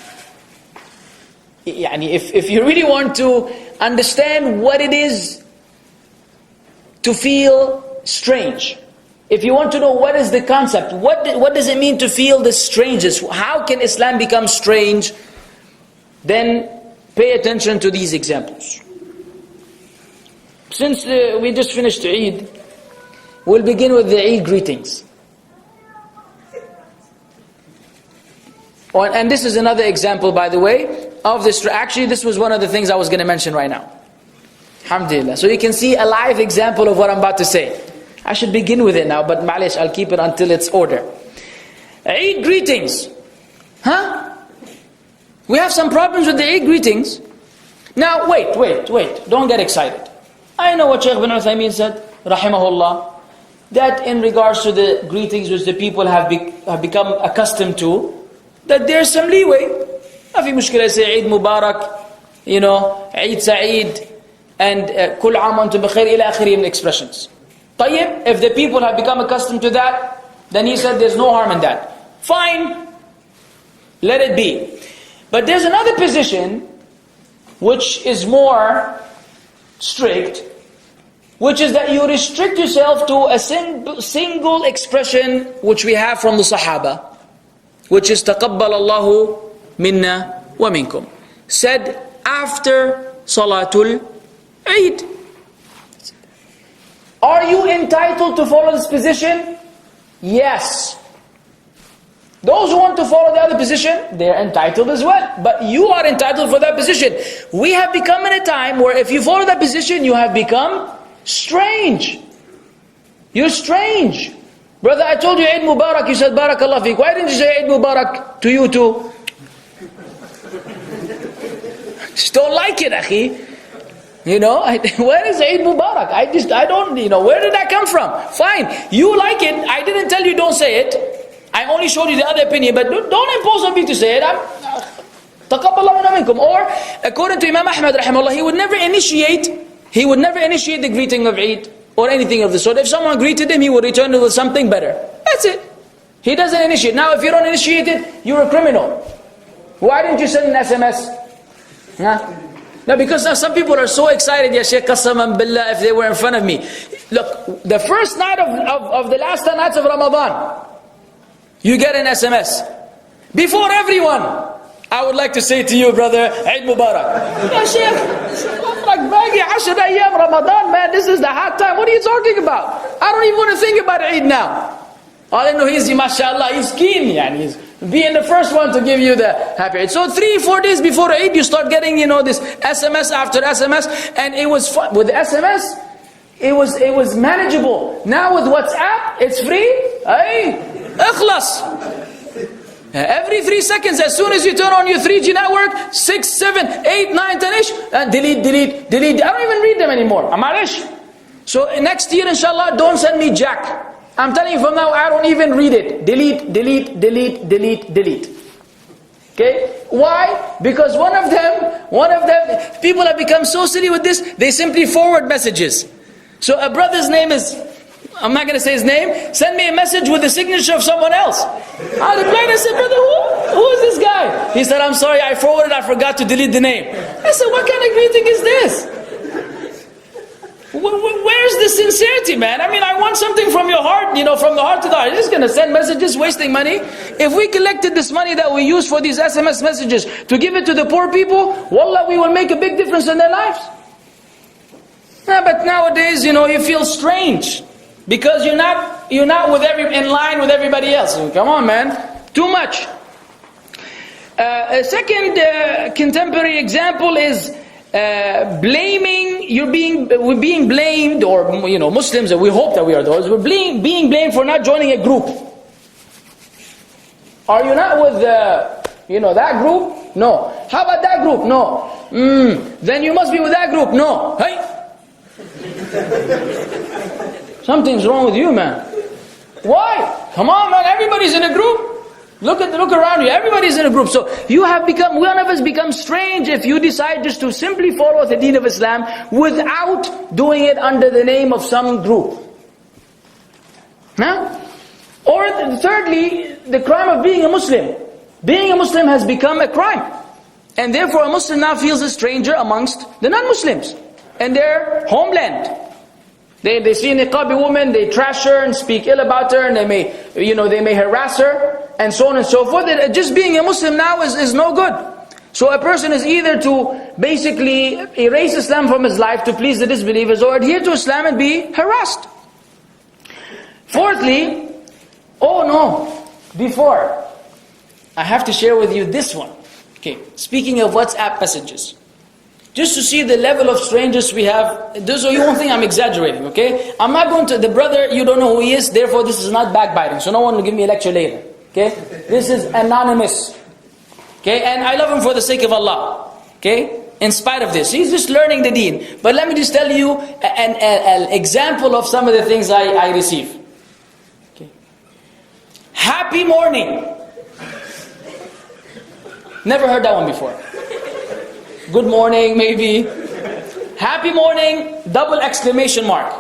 If you really want to understand what it is to feel strange. If you want to know what is the concept, what does it mean to feel the strangest? How can Islam become strange? Then pay attention to these examples. Since we just finished Eid, we'll begin with the Eid greetings. And this is another example, by the way, of this. Actually, this was one of the things I was going to mention right now. Alhamdulillah. So you can see a live example of what I'm about to say. I should begin with it now, but malish, I'll keep it until it's order. Eid greetings. We have some problems with the Eid greetings. Now, wait. Don't get excited. I know what Shaykh bin Uthaymeen said, rahimahullah, that in regards to the greetings which the people have become accustomed to, that there's some leeway. ما في مشكلة say Eid Mubarak, Eid Sa'id, and كل عام وأنتم بخير إلى آخره من expressions. طيب, if the people have become accustomed to that, then he said there's no harm in that. Fine, let it be. But there's another position which is more strict, which is that you restrict yourself to a single expression which we have from the Sahaba, which is تَقَبَّلَ اللَّهُ مِنَّا وَمِنْكُمْ, said after Salatul Eid. Are you entitled to follow this position? Yes. Those who want to follow the other position, they're entitled as well. But you are entitled for that position. We have become in a time where if you follow that position, you have become strange. You're strange. Brother, I told you Eid Mubarak, you said Barakallah Feek. Why didn't you say Eid Mubarak to you too? Just don't like it, akhi. Where is Eid Mubarak? I don't, where did that come from? Fine, you like it. I didn't tell you don't say it. I only showed you the other opinion, but don't impose on me to say it. Taqabbalallahu minkum. Or, according to Imam Ahmad rahimahullah, he would never initiate the greeting of Eid or anything of the sort. If someone greeted him, he would return with something better. That's it. He doesn't initiate. Now, if you don't initiate it, you're a criminal. Why didn't you send an SMS? Huh? Now, because now some people are so excited, Ya Shaykh, qasaman billah, if they were in front of me. Look, the first night of the last 10 nights of Ramadan, you get an SMS. Before everyone, I would like to say to you, brother, Eid Mubarak. Ya Shaykh, bagi 10 ayyam Ramadan, man, this is the hot time. What are you talking about? I don't even want to think about Eid now. All I know is, mashallah, he's keen, he's being the first one to give you the happy Eid. So 3-4 days before Eid, you start getting, this SMS after SMS, and it was fun. With the SMS, it was manageable. Now with WhatsApp, it's free. Hey, ikhlas. Every 3 seconds, as soon as you turn on your 3G network, 6, 7, 8, 9, 10-ish, and delete. I don't even read them anymore. Amarish. So next year, inshallah, don't send me Jack. I'm telling you from now, I don't even read it. Delete. Okay? Why? Because one of them, people have become so silly with this, they simply forward messages. So a brother's name is, I'm not going to say his name, send me a message with the signature of someone else. I replied, I said, brother, who is this guy? He said, I'm sorry, I forgot to delete the name. I said, what kind of greeting is this? Where's the sincerity, man? I want something from your heart, from the heart to the heart. You're just going to send messages, wasting money. If we collected this money that we use for these SMS messages to give it to the poor people, wallah, we will make a big difference in their lives. But nowadays, you feel strange because you're not in line with everybody else. Come on, man, too much. A second contemporary example is blaming. We're being blamed, or Muslims, and we hope that we are those. We're being blamed for not joining a group. Are you not with that group? No. How about that group? No. Then you must be with that group. No. Hey. Something's wrong with you, man. Why? Come on, man. Everybody's in a group. Look around you. Everybody's in a group. So one of us becomes strange if you decide just to simply follow the deen of Islam without doing it under the name of some group. Huh? Or thirdly, the crime of being a Muslim. Being a Muslim has become a crime. And therefore a Muslim now feels a stranger amongst the non-Muslims and their homeland. They see a niqabi woman, they trash her and speak ill about her, and they may harass her, and so on and so forth. Just being a Muslim now is no good. So a person is either to basically erase Islam from his life to please the disbelievers, or adhere to Islam and be harassed. Fourthly, before, I have to share with you this one. Okay, speaking of WhatsApp messages. Just to see the level of strangers we have. So you won't think I'm exaggerating, okay? I'm not going to, the brother, you don't know who he is, therefore this is not backbiting. So no one will give me a lecture later, okay? This is anonymous, okay? And I love him for the sake of Allah, okay? in spite of this. He's just learning the deen. But let me just tell you an example of some of the things I receive. Okay. Happy morning. Never heard that one before. Good morning, maybe. Happy morning, double exclamation mark.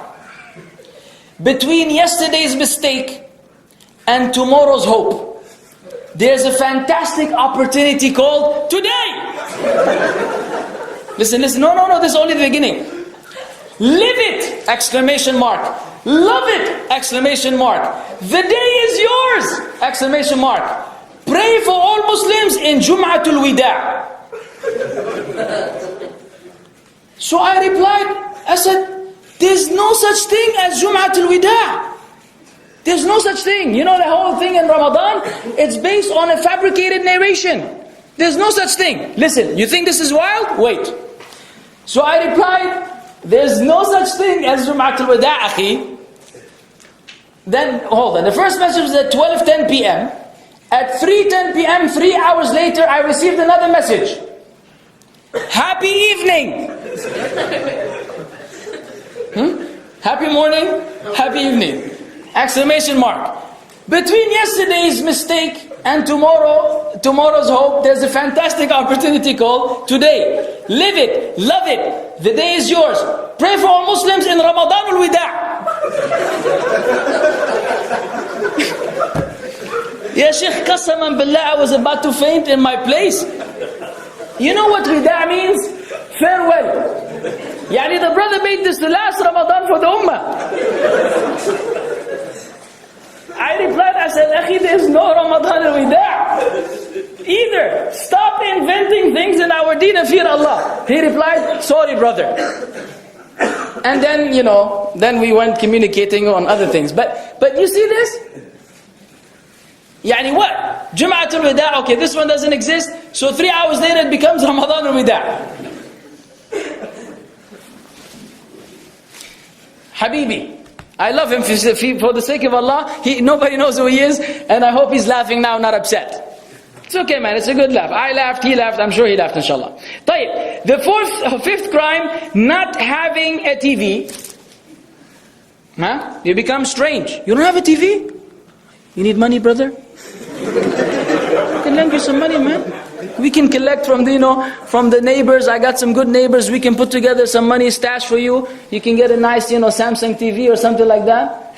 Between yesterday's mistake and tomorrow's hope, there's a fantastic opportunity called today. Listen, no, this is only the beginning. Live it! Exclamation mark. Love it! Exclamation mark. The day is yours! Exclamation mark. Pray for all Muslims in Jum'atul Wida'. So I replied, I said, there's no such thing as Jum'atul Wida'. There's no such thing. You know the whole thing in Ramadan? It's based on a fabricated narration. There's no such thing. Listen, you think this is wild? Wait. So I replied, there's no such thing as Jum'atul Wida', akhi. Then, hold on. The first message was at 12:10 p.m. At 3:10 p.m., 3 hours later, I received another message. Happy evening. Happy morning, happy evening. Exclamation mark. Between yesterday's mistake and tomorrow's hope, there's a fantastic opportunity called today. Live it, love it. The day is yours. Pray for all Muslims in Ramadan al-Wida'. Ya Sheikh, qasaman billah, I was about to faint in my place. You know what Wida' means? Farewell. Yani the brother made this the last Ramadan for the Ummah. I replied, I said, Akhi, there's no Ramadan al-Wida' either. Stop inventing things in our deen and fear Allah. He replied, sorry brother. And then, then we went communicating on other things. But you see this? Yani what? Jum'atul Wida', okay, this one doesn't exist. So 3 hours later it becomes Ramadan al-Wida'. Habibi, I love him for the sake of Allah. Nobody knows who he is, and I hope he's laughing now, not upset. It's okay, man, it's a good laugh. I laughed, he laughed, I'm sure he laughed, inshallah. طيب, the fifth crime, not having a TV. You become strange. You don't have a TV? You need money, brother? I can lend you some money, man. We can collect from the neighbors. I got some good neighbors. We can put together some money, stash for you. You can get a nice, Samsung TV or something like that.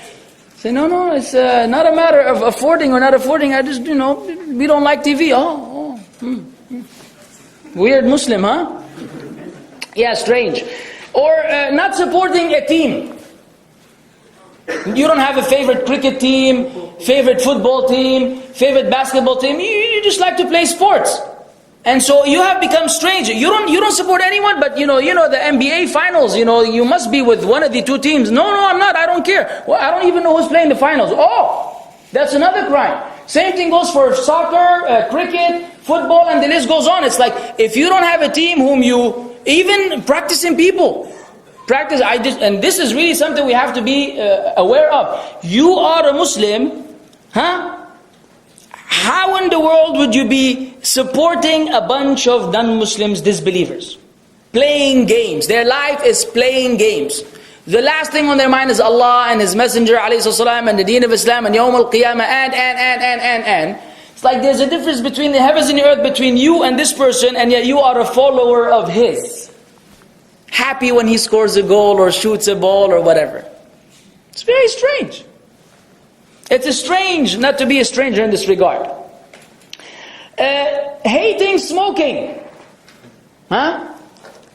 Say, no, it's not a matter of affording or not affording. I just, we don't like TV. Weird Muslim, huh? Yeah, strange. Or not supporting a team. You don't have a favorite cricket team, favorite football team, favorite basketball team. You just like to play sports. And so you have become strange. You don't support anyone, but the NBA finals, you must be with one of the two teams. No, I'm not. I don't care. Well, I don't even know who's playing the finals. Oh, that's another crime. Same thing goes for soccer, cricket, football, and the list goes on. It's like, if you don't have a team whom you, even practicing people, and this is really something we have to be aware of. You are a Muslim, How in the world would you be supporting a bunch of non-Muslims, disbelievers? Playing games. Their life is playing games. The last thing on their mind is Allah and His Messenger ﷺ and the Deen of Islam and Yawm al-Qiyamah and. It's like there's a difference between the heavens and the earth, between you and this person, and yet you are a follower of his. Happy when he scores a goal or shoots a ball or whatever. It's very strange. It's strange not to be a stranger in this regard. Hating smoking.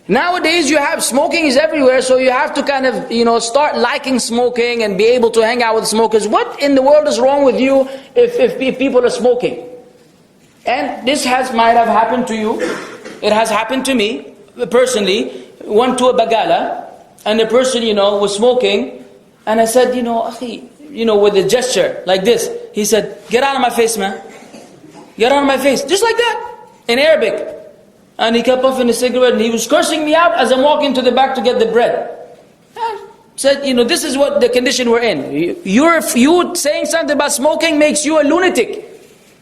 Nowadays you have smoking is everywhere, so you have to kind of, start liking smoking and be able to hang out with smokers. What in the world is wrong with you if people are smoking? And this might have happened to you. It has happened to me personally. Went to a bagala, and the person, was smoking, and I said, akhi, with a gesture like this, he said, get out of my face, man. Get out of my face. Just like that, in Arabic. And he kept puffing a cigarette, and he was cursing me out as I'm walking to the back to get the bread. I said, this is what the condition we're in. You saying something about smoking makes you a lunatic.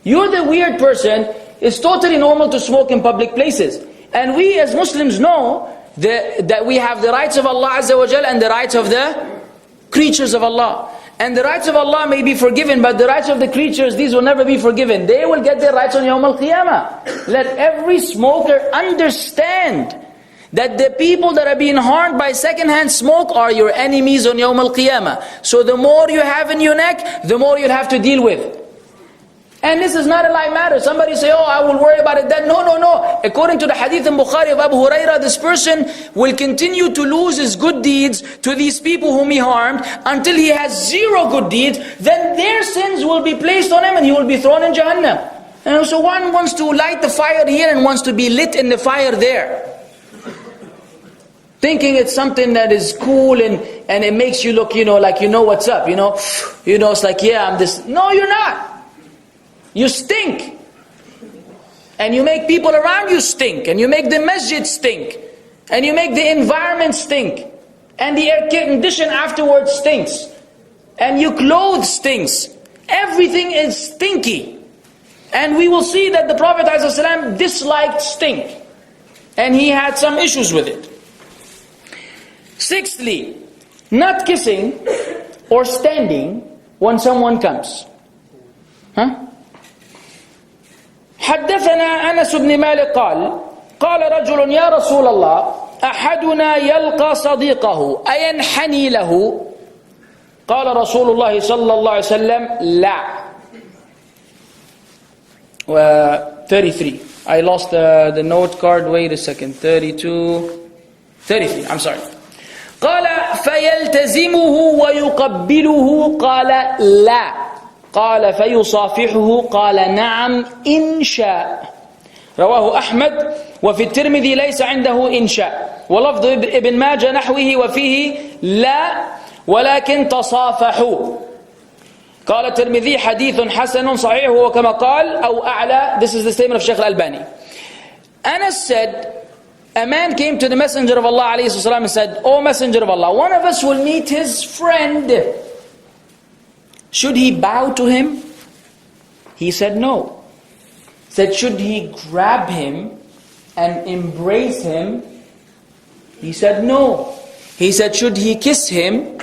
You're the weird person. It's totally normal to smoke in public places. And we as Muslims know that we have the rights of Allah Azza wa Jal and the rights of the creatures of Allah. And the rights of Allah may be forgiven, but the rights of the creatures, these will never be forgiven. They will get their rights on Yawm al-Qiyamah. Let every smoker understand that the people that are being harmed by secondhand smoke are your enemies on Yawm al-Qiyamah. So the more you have in your neck, the more you'll have to deal with. And this is not a light matter. Somebody say, oh, I will worry about it then. No, no, no. According to the hadith in Bukhari of Abu Hurairah, this person will continue to lose his good deeds to these people whom he harmed until he has zero good deeds. Then their sins will be placed on him and he will be thrown in Jahannam. And so one wants to light the fire here and wants to be lit in the fire there. Thinking it's something that is cool and it makes you look, like you know what's up, it's like, yeah, I'm this. No, you're not. You stink. And you make people around you stink. And you make the masjid stink. And you make the environment stink. And the air condition afterwards stinks. And your clothes stinks. Everything is stinky. And we will see that the Prophet ﷺ disliked stink. And he had some issues with it. Sixthly, not kissing or standing when someone comes. حدثنا أنس بن مالك قال رجل يا رسول الله أحدنا يلقى صديقه أينحني له قال رسول الله صلى الله عليه وسلم لا 33 I lost the note card, wait a second, 33 I'm sorry قال فيلتزمه ويقبله قال لا قال فيصافحه قال نعم إن شاء رواه أحمد وفي الترمذي ليس عنده إن شاء ولفظ ابن ماجه نحوه وفيه لا ولكن تصافحوا قال الترمذي حديث حسن صحيح وكما قال أو أعلى. This is the statement of Shaykh al-Albani. Anas said, a man came to the Messenger of Allah ﷺ and said, O Messenger of Allah, one of us will meet his friend. Should he bow to him? He said no. Said, should he grab him and embrace him? He said no. He said, should he kiss him?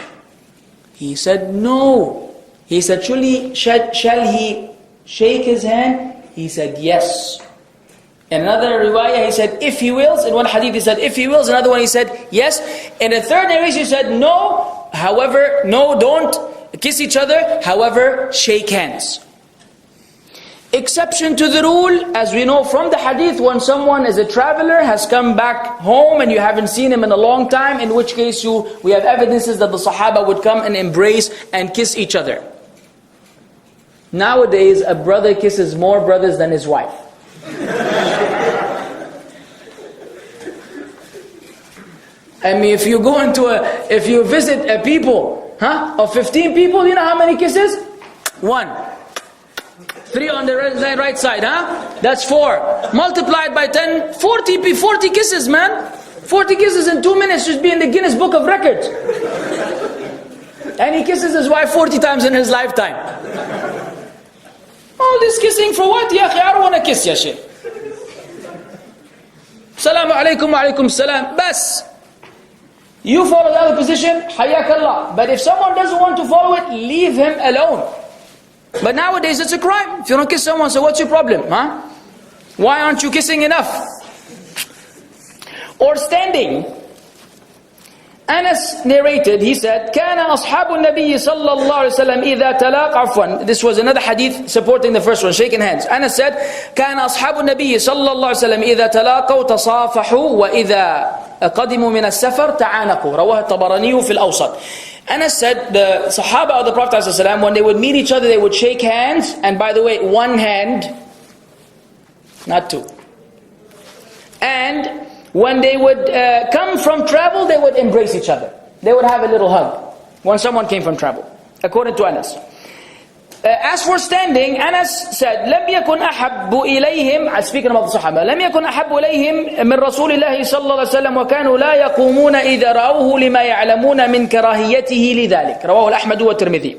He said no. He said, shall he shake his hand? He said yes. In another riwayah he said, if he wills. In one hadith he said, if he wills. Another one he said, yes. In a third narration he said, no. However, no, don't kiss each other. However, shake hands. Exception to the rule, as we know from the hadith, when someone is a traveler, has come back home and you haven't seen him in a long time, in which case we have evidences that the Sahaba would come and embrace and kiss each other. Nowadays, a brother kisses more brothers than his wife. I mean, if you visit a people, of 15 people, you know how many kisses? 1. 3 on the right side, That's 4. Multiplied by 10, 40 kisses, man. 40 kisses in 2 minutes should be in the Guinness Book of Records. And he kisses his wife 40 times in his lifetime. All this kissing for what? Ya akhi, I don't want to kiss ya shaykh. Assalamu alaikum wa alaikum salam. Bas. You follow the other position, hayakallah. But if someone doesn't want to follow it, leave him alone. But nowadays it's a crime. If you don't kiss someone, so what's your problem? Why aren't you kissing enough? Or standing. Anas narrated, he said, كان أصحاب النبي صلى الله عليه وسلم إذا تلاقوا عفوا. This was another hadith supporting the first one, shaking hands. Anas said, كان أصحاب النبي صلى الله عليه وسلم إذا تلاقوا تصافحوا وإذا قدموا من السفر تعانقوا. رواه الطبراني في الأوسط. Anas said, the Sahaba of the Prophet ﷺ, when they would meet each other, they would shake hands. And by the way, one hand, not two. And when they would come from travel, they would embrace each other. They would have a little hug when someone came from travel, according to Anas. As for standing, Anas said, لم يكن أحب إليهم, speaking about the Sahaba, لم يكن أحب إليهم من رسول الله صلى الله عليه وسلم وكانوا لا يقومون إذا رأوه لما يعلمون من كراهيته لذلك. رواه الأحمد والترمذي.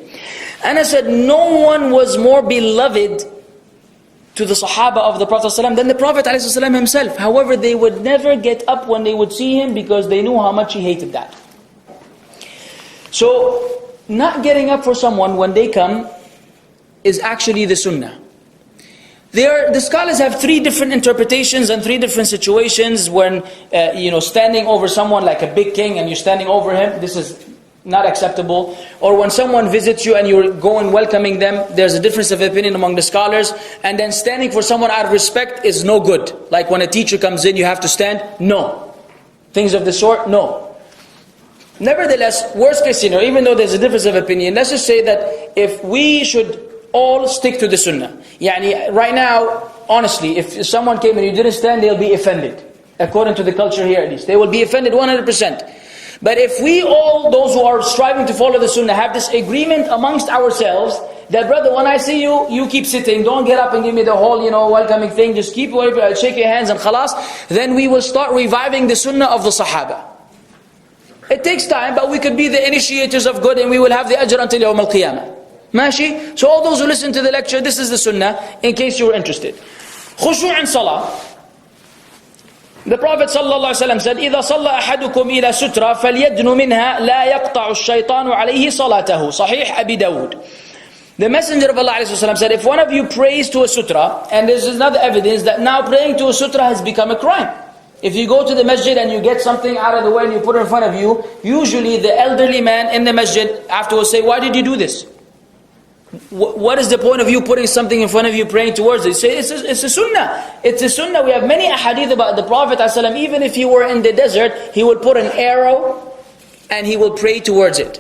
Anas said, no one was more beloved to the Sahaba of the Prophet ﷺ than the Prophet ﷺ himself. However, they would never get up when they would see him because they knew how much he hated that. So, not getting up for someone when they come is actually the sunnah. The scholars have three different interpretations and three different situations when, standing over someone like a big king and you're standing over him, this is not acceptable. Or when someone visits you and you're going welcoming them, there's a difference of opinion among the scholars. And then standing for someone out of respect is no good. Like when a teacher comes in, you have to stand? No. Things of the sort? No. Nevertheless, worst case scenario, even though there's a difference of opinion, let's just say that if we should all stick to the sunnah. Right now, honestly, if someone came and you didn't stand, they'll be offended. According to the culture here at least. They will be offended 100%. But if we all, those who are striving to follow the sunnah, have this agreement amongst ourselves, that brother, when I see you, you keep sitting, don't get up and give me the whole, welcoming thing, just keep whatever, I'll shake your hands and khalas, then we will start reviving the sunnah of the Sahaba. It takes time, but we could be the initiators of good and we will have the ajr until Yawm al-Qiyamah. Mashi? So all those who listen to the lecture, this is the sunnah, in case you're interested. Khushu' in salah. The Prophet ﷺ said, إِذَا صَلَّى أَحَدُكُمْ إِلَى سُتْرَى فَلْيَدْنُ مِنْهَا لَا يَقْطَعُ الشَّيْطَانُ عَلَيْهِ صَلَاتَهُ Sahih Abi Dawud. The Messenger of Allah ﷺ said, if one of you prays to a sutra, and this is another evidence that now praying to a sutra has become a crime. If you go to the masjid and you get something out of the way and you put it in front of you, usually the elderly man in the masjid afterwards say, why did you do this? What is the point of you putting something in front of you, praying towards it? Say, it's a sunnah. It's a sunnah. We have many ahadith about the Prophet ﷺ. Even if he were in the desert, he would put an arrow and he would pray towards it.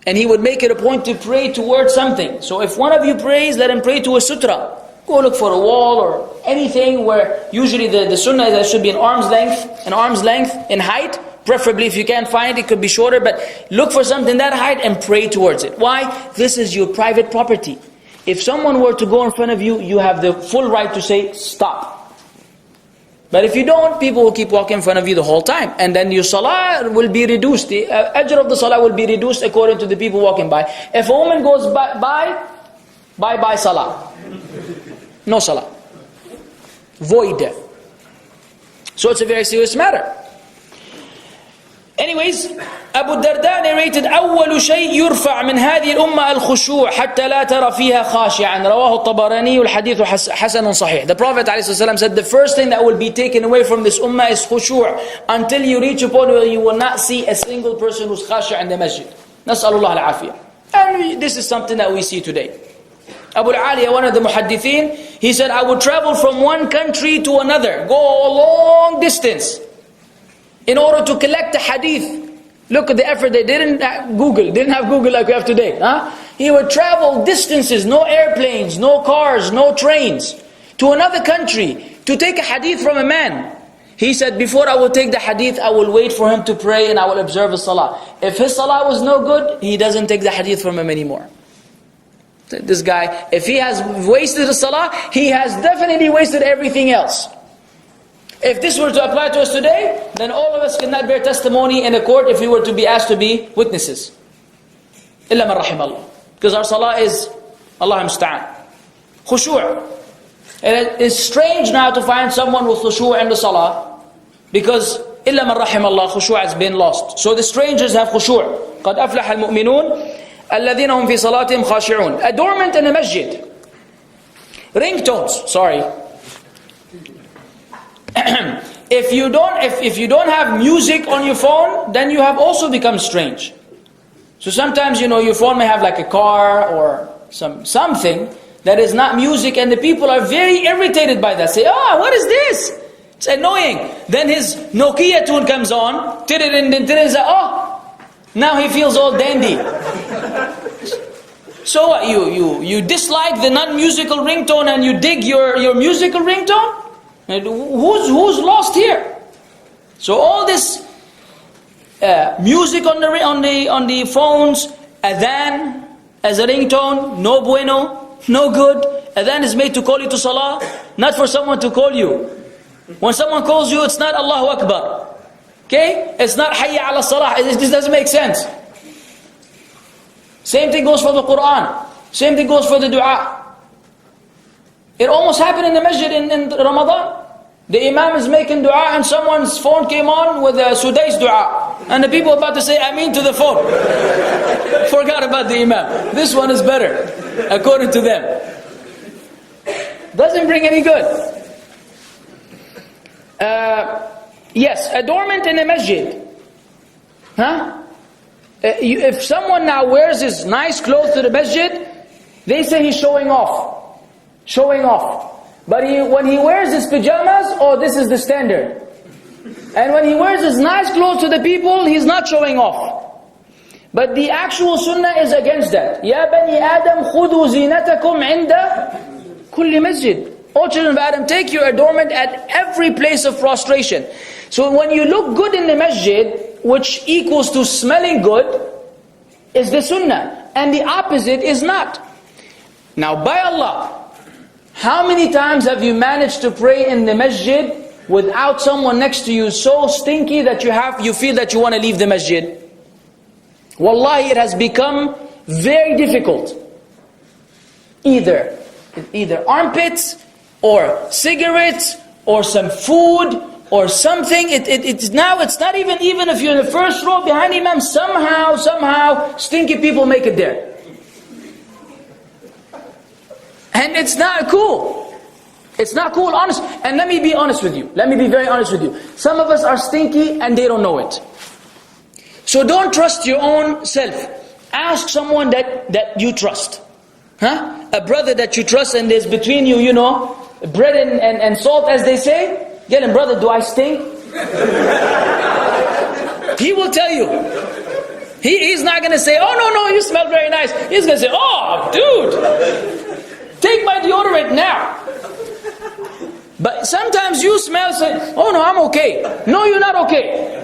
And he would make it a point to pray towards something. So if one of you prays, let him pray to a sutra. Go look for a wall or anything where usually the sunnah is that it should be an arm's length in height. Preferably if you can't find it, it could be shorter, but look for something that height and pray towards it. Why? This is your private property. If someone were to go in front of you, you have the full right to say, stop. But if you don't, people will keep walking in front of you the whole time. And then your salah will be reduced. The ajr of the salah will be reduced according to the people walking by. If a woman goes by, bye salah. No salah. Void. So it's a very serious matter. Anyways, Abu Darda narrated أول شيء يرفع من هذه الأمة الخشوع حتى لا ترى فيها خاشعا رواه الطبراني والحديث حسن صحيح. The Prophet ﷺ said the first thing that will be taken away from this ummah is khushu' until you reach a point where you will not see a single person who's khashu' in the masjid. نسأل الله العافية. And this is something that we see today. Abu al-Aliya, one of the muhaddithin, he said, I would travel from one country to another, go a long distance, in order to collect a hadith. Look at the effort. They didn't have Google like we have today. He would travel distances, no airplanes, no cars, no trains, to another country to take a hadith from a man. He said, before I will take the hadith, I will wait for him to pray and I will observe his salah. If his salah was no good, he doesn't take the hadith from him anymore. This guy, if he has wasted his salah, he has definitely wasted everything else. If this were to apply to us today, then all of us cannot bear testimony in a court if we were to be asked to be witnesses. إِلَّا مَنْ رَحِمَ اللَّهِ. Because our salah is, Allah musta'an, khushu'. And it is strange now to find someone with khushu' in the salah, because إِلَّا مَنْ رَحِمَ اللَّهِ, khushu' has been lost. So the strangers have khushu'. قَدْ أَفْلَحَ الْمُؤْمِنُونَ الَّذِينَ هُمْ فِي صَلَاتِهِمْ خَاشِعُونَ. Adornment in a masjid. Ringtones, sorry. If you don't have music on your phone, then you have also become strange. So sometimes, your phone may have like a car or something that is not music, and the people are very irritated by that. Say, what is this? It's annoying. Then his Nokia tune comes on, now he feels all dandy. So what, you dislike the non-musical ringtone and you dig your musical ringtone? Who's lost here? So all this music on the phones, adhan as a ringtone, no bueno, no good. Adhan is made to call you to salah, not for someone to call you. When someone calls you, it's not Allahu Akbar. Okay? It's not Hayya ala Salah. This doesn't make sense. Same thing goes for the Quran. Same thing goes for the dua. It almost happened in the masjid in Ramadan. The imam is making dua and someone's phone came on with a Sudais dua. And the people about to say Ameen to the phone. Forgot about the imam. This one is better, according to them. Doesn't bring any good. Yes, adornment in a masjid. If someone now wears his nice clothes to the masjid, they say he's showing off. Showing off. But when he wears his pajamas, oh, this is the standard. And when he wears his nice clothes to the people, he's not showing off. But the actual sunnah is against that. Ya bani Adam khudu zinatakum inda kulli masjid. O children of Adam, take your adornment at every place of prostration. So when you look good in the masjid, which equals to smelling good, is the sunnah. And the opposite is not. Now by Allah, how many times have you managed to pray in the masjid without someone next to you so stinky that you feel that you want to leave the masjid? Wallahi, it has become very difficult. Either armpits, or cigarettes, or some food, or something. It's not even if you're in the first row behind Imam, somehow stinky people make it there. And it's not cool. It's not cool, honest. And let me be honest with you. Let me be very honest with you. Some of us are stinky and they don't know it. So don't trust your own self. Ask someone that you trust. A brother that you trust, and there's between you, bread and salt, as they say. Get him, brother, do I stink? He will tell you. He's not going to say, oh no, you smell very nice. He's going to say, oh dude, take my deodorant now. But sometimes you smell, say, oh no, I'm okay. No, you're not okay.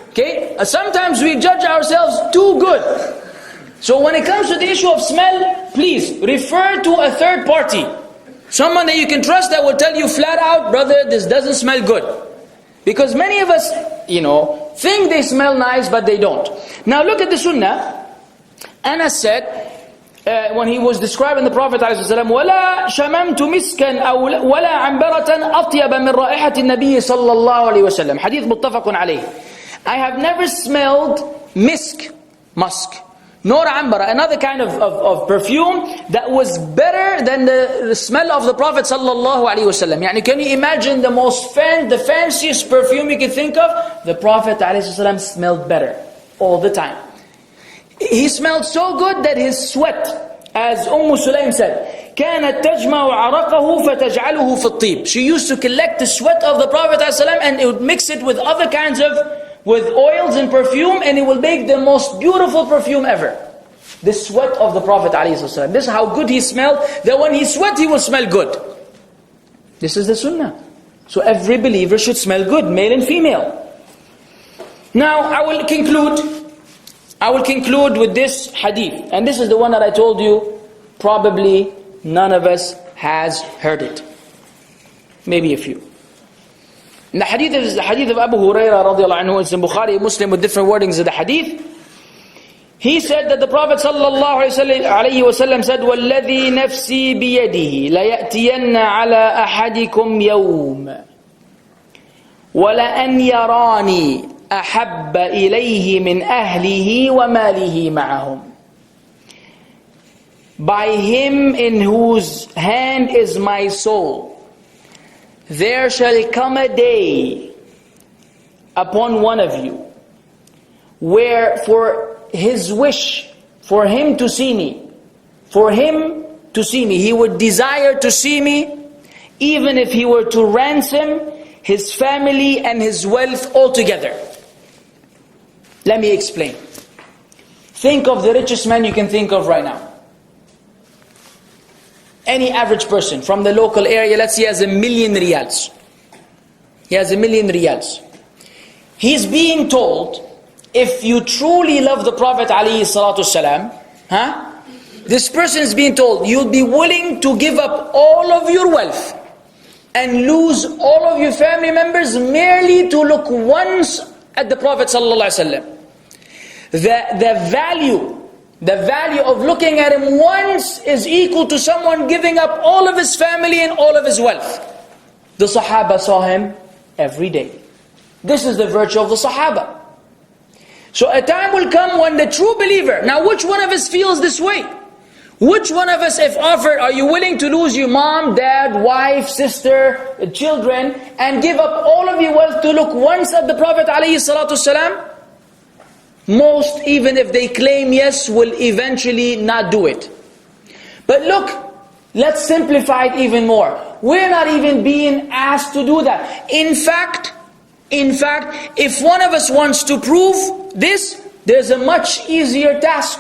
Okay? Sometimes we judge ourselves too good. So when it comes to the issue of smell, please refer to a third party. Someone that you can trust that will tell you flat out, brother, this doesn't smell good. Because many of us, think they smell nice, but they don't. Now look at the sunnah. Anas said, when he was describing the Prophet ﷺ, وَلَا شَمَمْتُ مِسْكًا وَلَا عَنْبَرَةً أَطْيَبَ مِنْ رَائِحَةِ النَّبِيِّ صَلَّى اللَّهُ عَلَيْهِ وَسَلَّمْ. Hadith مُتَّفَقٌ عَلَيْهِ. I have never smelled musk, nor ambara, another kind of perfume that was better than the smell of the Prophet sallallahu alaihi wasallam. Yani, can you imagine the fanciest perfume you can think of? The Prophet alaihi wasallam smelled better all the time. He smelled so good that his sweat, as Sulaim said, كانت تجمع عرقه فتجعله في الطيب. She used to collect the sweat of the Prophet ﷺ and it would mix it with other kinds with oils and perfume, and it will make the most beautiful perfume ever. The sweat of the Prophet ﷺ. This is how good he smelled, that when he sweat, he will smell good. This is the sunnah. So every believer should smell good, male and female. Now I will conclude with this hadith, and this is the one that I told you, probably none of us has heard it. Maybe a few. And the hadith is the hadith of Abu Hurairah radiallahu anhu. It's in Bukhari, Muslim, with different wordings of the hadith. He said that the Prophet sallallahu alayhi wa sallam said, وَالَّذِي نَفْسِي بِيَدِهِ لَيَأْتِيَنَّ عَلَىٰ أَحَدِكُمْ يَوْمٍ وَلَأَنْ يَرَانِي أَحَبَّ إِلَيْهِ مِنْ أَهْلِهِ وَمَالِهِ مَعَهُمْ. By him in whose hand is my soul, there shall come a day upon one of you, where for his wish, for him to see me, he would desire to see me, even if he were to ransom his family and his wealth altogether. Let me explain. Think of the richest man you can think of right now. Any average person from the local area, let's say he has 1 million riyals. He has 1 million riyals. He's being told, if you truly love the Prophet ﷺ, this person is being told, you'll be willing to give up all of your wealth and lose all of your family members merely to look once at the Prophet ﷺ. The value The value of looking at him once is equal to someone giving up all of his family and all of his wealth. The Sahaba saw him every day. This is the virtue of the Sahaba. So a time will come when the true believer, now which one of us feels this way? Which one of us, if offered, are you willing to lose your mom, dad, wife, sister, children, and give up all of your wealth to look once at the Prophet ﷺ? Most, even if they claim yes, will eventually not do it. But look, let's simplify it even more. We're not even being asked to do that. In fact, if one of us wants to prove this, there's a much easier task.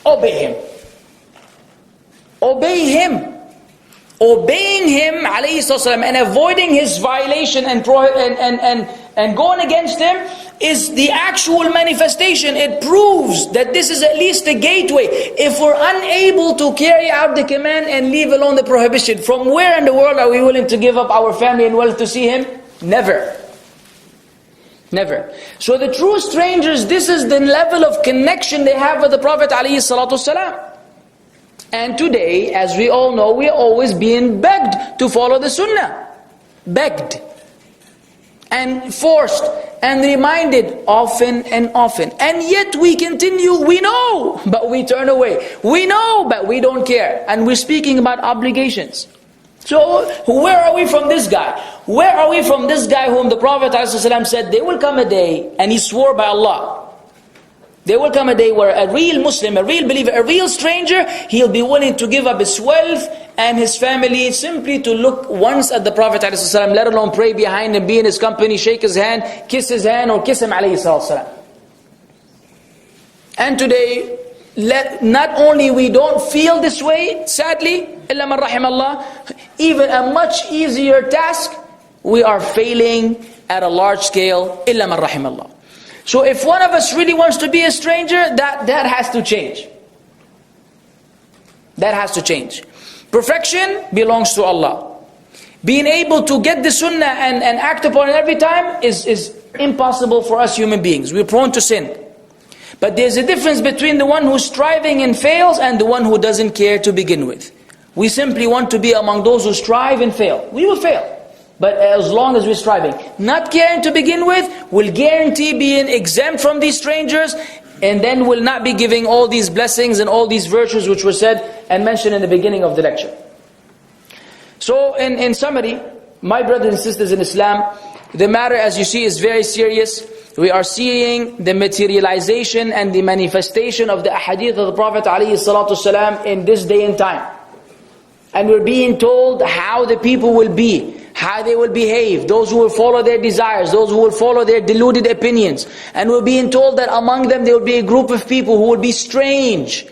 Obey him. Obey him. Obeying him, alayhi sallam, and avoiding his violation and going against him is the actual manifestation. It proves that this is at least a gateway. If we're unable to carry out the command and leave alone the prohibition, from where in the world are we willing to give up our family and wealth to see him? Never. Never. So the true strangers, this is the level of connection they have with the Prophet ﷺ. And today, as we all know, we are always being begged to follow the Sunnah. Begged. And forced. And reminded often and often. And yet we continue, we know, but we turn away. We know, but we don't care. And we're speaking about obligations. So, where are we from this guy? Where are we from this guy whom the Prophet ﷺ said, there will come a day, and he swore by Allah, there will come a day where a real Muslim, a real believer, a real stranger, he'll be willing to give up his wealth and his family simply to look once at the Prophet ﷺ, let alone pray behind him, be in his company, shake his hand, or kiss him ﷺ. And today, not only we don't feel this way, sadly, illa man rahim Allah, even a much easier task, we are failing at a large scale, illa man rahim Allah. So if one of us really wants to be a stranger, that has to change. That has to change. Perfection belongs to Allah. Being able to get the sunnah and act upon it every time is impossible for us human beings. We're prone to sin. But there's a difference between the one who's striving and fails and the one who doesn't care to begin with. We simply want to be among those who strive and fail. We will fail. But as long as we're striving, not caring to begin with, will guarantee being exempt from these strangers, and then will not be giving all these blessings and all these virtues which were said and mentioned in the beginning of the lecture. So in summary, my brothers and sisters in Islam, the matter, as you see, is very serious. We are seeing the materialization and the manifestation of the ahadith of the Prophet ﷺ in this day and time. And we're being told how the people will be, how they will behave, those who will follow their desires, those who will follow their deluded opinions. And we're being told that among them there will be a group of people who will be strange,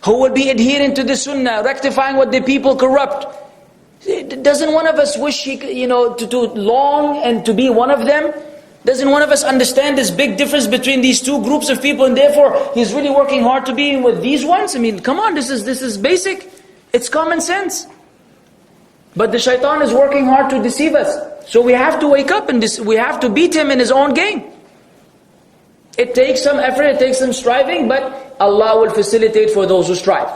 who will be adherent to the sunnah, rectifying what the people corrupt. Doesn't one of us wish to long and to be one of them? Doesn't one of us understand this big difference between these two groups of people, and therefore he's really working hard to be with these ones? I mean, come on, this is basic. It's common sense. But the shaitan is working hard to deceive us. So we have to wake up and we have to beat him in his own game. It takes some effort, it takes some striving, but Allah will facilitate for those who strive.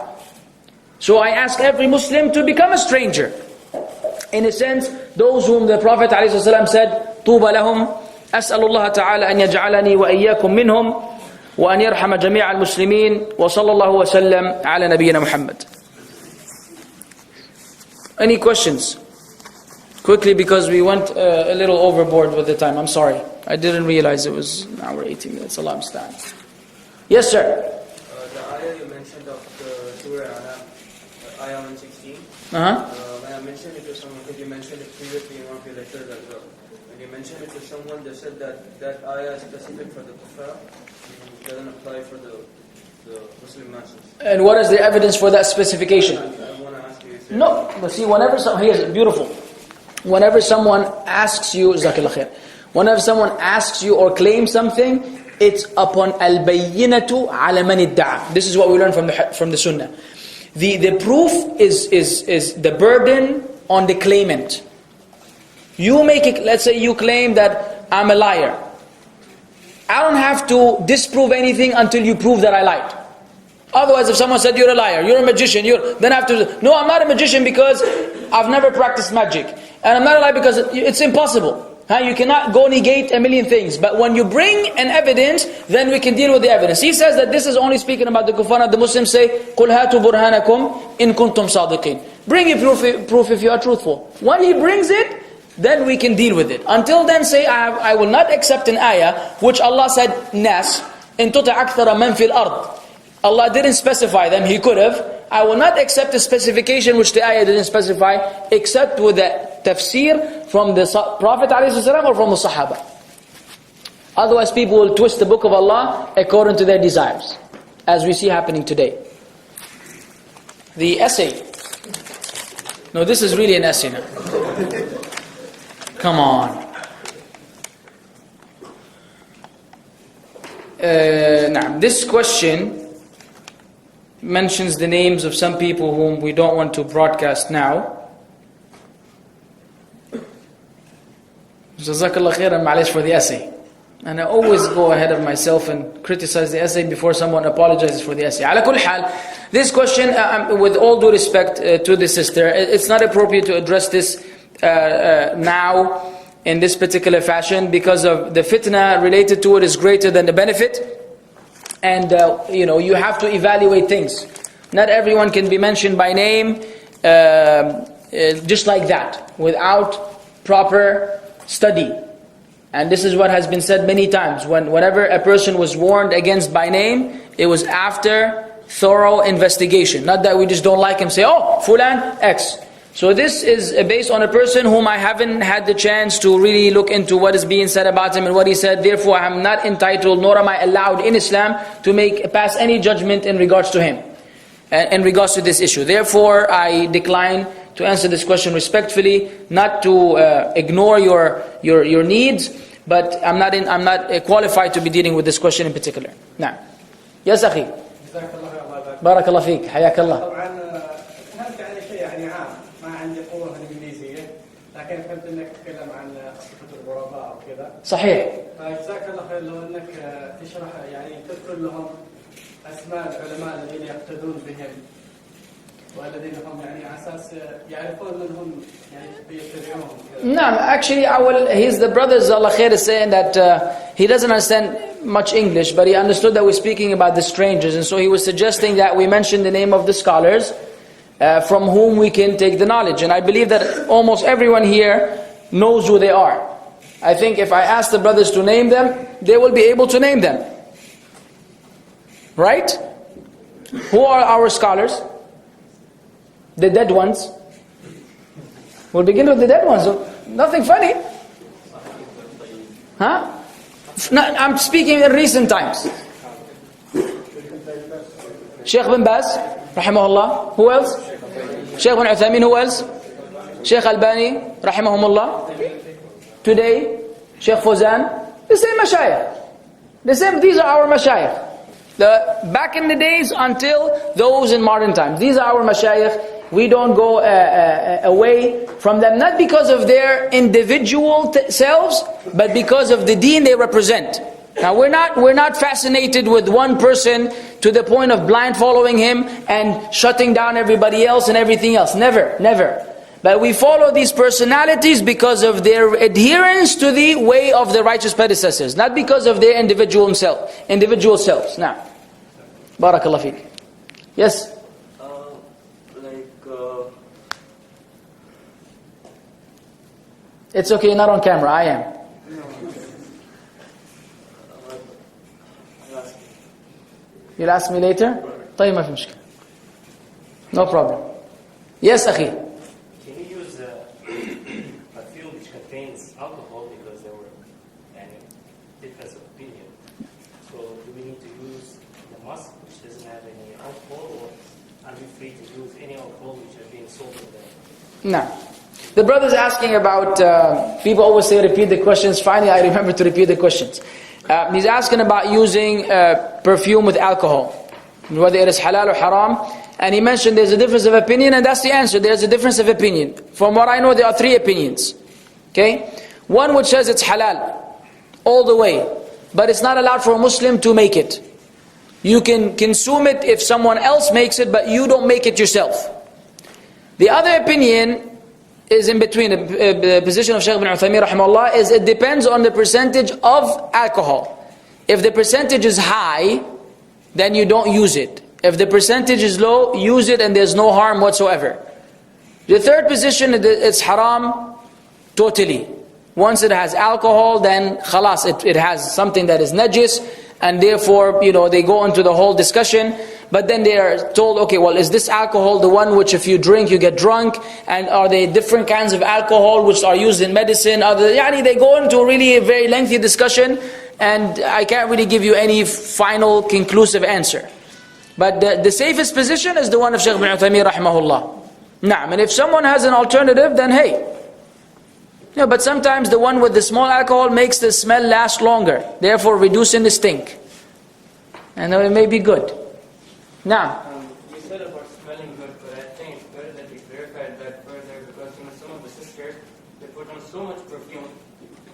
So I ask every Muslim to become a stranger. In a sense, those whom the Prophet ﷺ said, طُوبَ لَهُمْ أسأل الله تعالى أن يجعلني وإياكم منهم وأن يرحم جميع المسلمين وصلى الله وسلم على نبينا محمد. Any questions? Quickly, because we went a little overboard with the time. I'm sorry. I didn't realize it was an hour 18 minutes. Allah understand. Yes, sir. The ayah you mentioned of the Surah ayah 116. When I mentioned it to someone, because you mentioned it previously in one of your lectures as well. When you mentioned it to someone, they said that ayah is specific for the kuffar, it doesn't apply for the Muslim masses. And what is the evidence for that specification? I want to ask you. No, but see, here's beautiful. Whenever someone asks you, Jazakallah khair, whenever someone asks you or claims something, it's upon al-bayyinatu ala man idda'a. This is what we learn from the Sunnah. The proof is the burden on the claimant. You make it. Let's say you claim that I'm a liar. I don't have to disprove anything until you prove that I lied. Otherwise, if someone said, you're a liar, you're a magician, then I have to, no, I'm not a magician because I've never practiced magic. And I'm not a liar because it's impossible. You cannot go negate a million things. But when you bring an evidence, then we can deal with the evidence. He says that this is only speaking about the kuffar. The Muslims say, قُلْ هَاتُوا بُرْهَانَكُمْ إِن كُنْتُمْ صَادِقِينَ. Bring your proof if you are truthful. When he brings it, then we can deal with it. Until then, say, I will not accept an ayah, which Allah said, nas, إِن تُطِعْ أَكْثَرَ مَنْ فِي الْأَرْضِ. Allah didn't specify them, He could have. I will not accept a specification which the ayah didn't specify, except with the tafsir from the Prophet ﷺ or from the Sahaba. Otherwise people will twist the book of Allah according to their desires, as we see happening today. The essay. No, this is really an essay now. Come on. This question mentions the names of some people whom we don't want to broadcast now. Jazakallah khairan ma'alish for the essay. And I always go ahead of myself and criticize the essay before someone apologizes for the essay. Ala kull hal, this question, with all due respect to the sister, it's not appropriate to address this now in this particular fashion, because of the fitna related to it is greater than the benefit. And you have to evaluate things. Not everyone can be mentioned by name just like that, without proper study. And this is what has been said many times. Whenever a person was warned against by name, it was after thorough investigation. Not that we just don't like him, say, oh, Fulan, X. So this is based on a person whom I haven't had the chance to really look into what is being said about him and what he said. Therefore, I am not entitled, nor am I allowed in Islam to pass any judgment in regards to him, in regards to this issue. Therefore, I decline to answer this question respectfully, not to ignore your needs, but I'm not qualified to be dealing with this question in particular. Now, yes, akhi. Barakallah feek. Hayakallah. لكن فهمت انك تتكلم عن صفة الغرباء وكذا. صحيح. فجزاك الله خير لو انك تشرح يعني تذكر لهم اسماء العلماء الذين يقتدون بهم والذين هم يعني على اساس يعرفون منهم يعني يتبعوهم. No, actually he's the brother Allah khair is saying that he doesn't understand much English, but he understood that we're speaking about the strangers, and so he was suggesting that we mention the name of the scholars from whom we can take the knowledge. And I believe that almost everyone here knows who they are. I think if I ask the brothers to name them, they will be able to name them. Right? Who are our scholars? The dead ones. We'll begin with the dead ones. So nothing funny. Huh? No, I'm speaking in recent times. Sheikh bin Baz, rahimahullah. Who else? Sheikh bin Uthaymin. Who else? Sheikh Albani, rahimahumullah. Today, Sheikh Fawzan. The same mashayikh. These are our mashayikh. Back in the days until those in modern times. These are our mashayikh. We don't go away from them. Not because of their individual selves, but because of the deen they represent. Now we're not fascinated with one person to the point of blind following him and shutting down everybody else and everything else. Never, never. But we follow these personalities because of their adherence to the way of the righteous predecessors, not because of their individual selves. Now, barakallah feek. Yes. It's okay, not on camera. I am. You'll ask me later? طيب ما في مشكلة. No problem. Yes, أخي. Can you use perfume which contains alcohol, because there were any difference of opinion? So do we need to use the musk which doesn't have any alcohol, or are we free to use any alcohol which are being sold in there? No. The brother's asking about, people always say repeat the questions. Finally, I remember to repeat the questions. He's asking about using perfume with alcohol, whether it is halal or haram. And he mentioned there's a difference of opinion, and that's the answer. There's a difference of opinion. From what I know, there are 3 opinions. Okay? One which says it's halal, all the way. but it's not allowed for a Muslim to make it. You can consume it if someone else makes it, but you don't make it yourself. The other opinion is in between. The position of Shaykh ibn Uthaymeen rahimahullah is it depends on the percentage of alcohol. If the percentage is high, then you don't use it. If the percentage is low, use it and there's no harm whatsoever. The third position, it's haram totally. Once it has alcohol, then khalas, it has something that is najis, and therefore, they go into the whole discussion. But then they are told, okay, well, is this alcohol the one which if you drink, you get drunk? And are they different kinds of alcohol which are used in medicine? They go into really a very lengthy discussion, and I can't really give you any final conclusive answer. But the safest position is the one of Shaykh ibn Uthaymeen rahimahullah. Naam, and if someone has an alternative, then hey. But sometimes the one with the small alcohol makes the smell last longer, therefore reducing the stink. And it may be good. Now, you said about smelling good, but I think it's better that we clarified that further, because some of the sisters, they put on so much perfume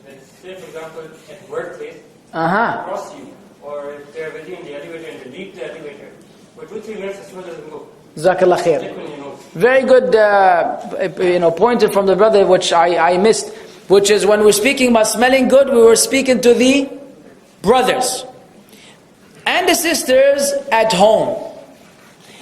that, say for example, at workplace, across you, or if they're with you in the elevator and they leave the elevator, for 2-3 minutes the smell doesn't go. Jazakallah khair. Very good pointer from the brother, which I missed, which is when we're speaking about smelling good, we were speaking to the brothers and the sisters at home.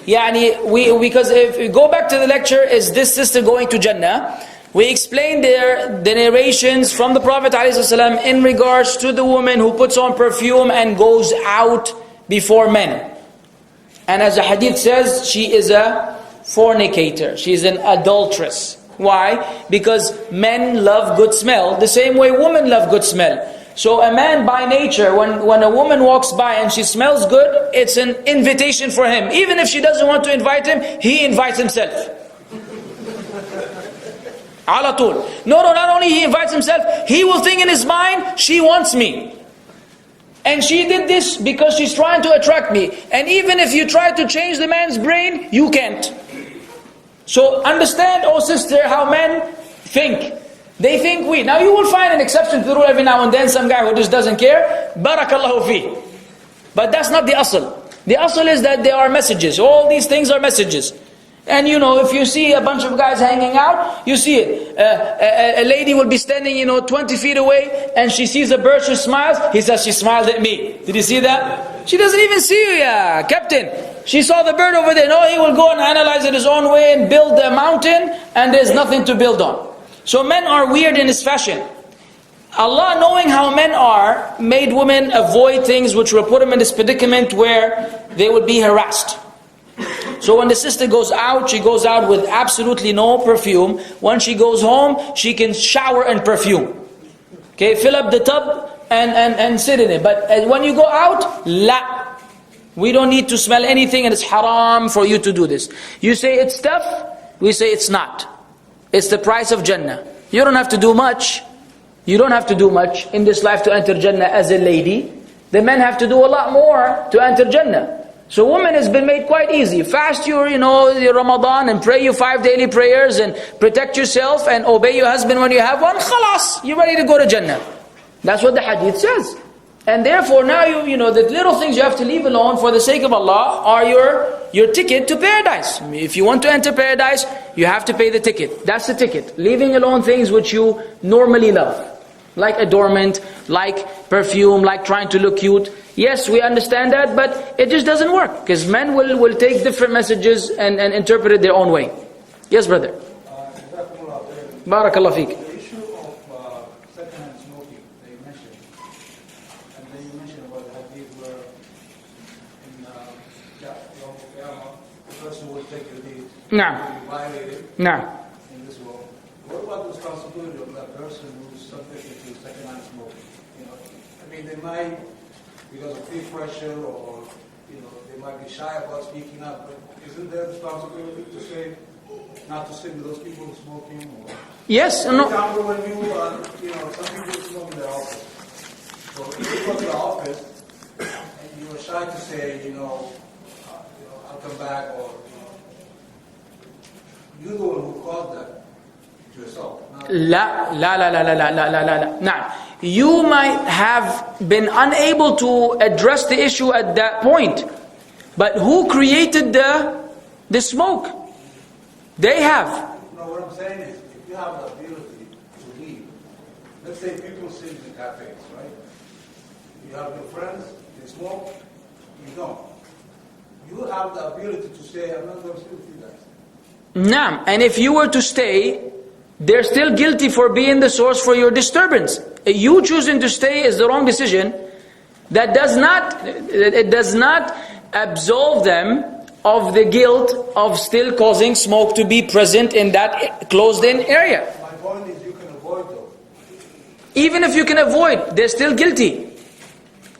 Because if we go back to the lecture, is this sister going to Jannah? We explained there the narrations from the Prophet ﷺ in regards to the woman who puts on perfume and goes out before men. And as the hadith says, she is a fornicator. She is an adulteress. Why? Because men love good smell the same way women love good smell. So a man by nature, when a woman walks by and she smells good, it's an invitation for him. Even if she doesn't want to invite him, he invites himself. Ala tul. No, not only he invites himself, he will think in his mind, she wants me. And she did this because she's trying to attract me. And even if you try to change the man's brain, you can't. So understand, oh sister, how men think. They think now you will find an exception to the rule every now and then, some guy who just doesn't care. Barakallahu fi. But that's not the asl. The asl is that there are messages. All these things are messages. And if you see a bunch of guys hanging out, you see it. A lady will be standing 20 feet away, and she sees a bird, she smiles. He says, she smiled at me. Did you see that? She doesn't even see you, Captain. She saw the bird over there. No, he will go and analyze it his own way and build a mountain, and there's nothing to build on. So men are weird in this fashion. Allah, knowing how men are, made women avoid things which will put them in this predicament where they would be harassed. So when the sister goes out, she goes out with absolutely no perfume. When she goes home, she can shower in perfume. Okay, fill up the tub and sit in it. But when you go out, la. We don't need to smell anything, and it's haram for you to do this. You say it's tough, we say it's not. It's the price of Jannah. You don't have to do much. You don't have to do much in this life to enter Jannah as a lady. The men have to do a lot more to enter Jannah. So woman has been made quite easy. Fast your Ramadan and pray your 5 daily prayers and protect yourself and obey your husband when you have one. Khalas, you're ready to go to Jannah. That's what the hadith says. And therefore now the little things you have to leave alone for the sake of Allah are your ticket to paradise. If you want to enter paradise, you have to pay the ticket. That's the ticket. Leaving alone things which you normally love. Like adornment, like perfume, like trying to look cute. Yes, we understand that, but it just doesn't work. Because men will take different messages and interpret it their own way. Yes, brother. Barakallah feek. The issue of second-hand smoking that you mentioned, and then you mentioned about the hadith where in Yawm al-Qiyamah, the person will take the deed, will be violated in this world. What about the responsibility of that person who is subjected to second-hand smoking? They might, because of peer pressure, or they might be shy about speaking up. But isn't there responsibility to say not to sit with those people who are smoking? Or, yes. for example, when some people smoke in their office. So if you go to the office and you are shy to say, I'll come back, or you're the one who caused that to yourself. La. you might have been unable to address the issue at that point. But who created the smoke? They have. No, what I'm saying is, if you have the ability to leave, let's say people sit in cafes, right? You have your friends, they smoke, you don't. You have the ability to say, I'm not going to sit with you guys. Naam. And if you were to stay, they're still guilty for being the source for your disturbance. You choosing to stay is the wrong decision. It does not absolve them of the guilt of still causing smoke to be present in that closed-in area. My point is, you can avoid those. Even if you can avoid, they're still guilty.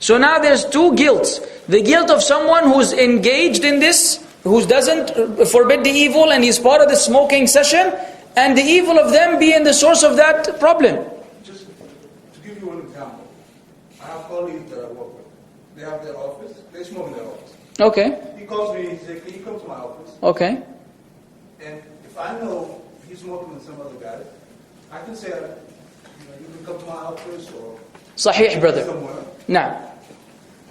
So now there's two guilts. The guilt of someone who's engaged in this, who doesn't forbid the evil and he's part of the smoking session, and the evil of them being the source of that problem. Just to give you one example, I have colleagues that I work with. They have their office, they smoke in their office. Okay. He calls me, he says, can you come to my office? Okay. And if I know he's smoking with some other guy, I can say, you can come to my office or Sahih, brother. somewhere. Now.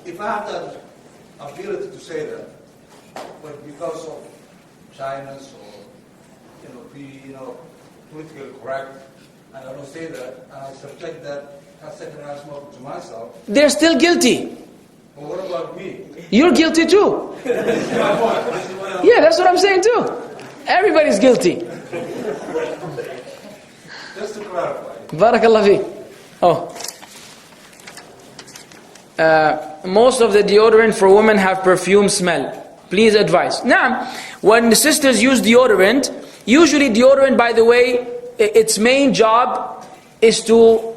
If I have that ability to say that, but because of shyness or be politically correct, and I don't say that, and I subject that second-hand smoking to myself, They're still guilty. well, what about me? You're guilty too. This is my point. This is what I'm Yeah, that's what I'm saying too. Everybody's guilty. just to clarify. Barakallah fi. Oh. Most of the deodorant for women have perfume smell. Please advise. Now, when the sisters use deodorant, usually deodorant, by the way, its main job is to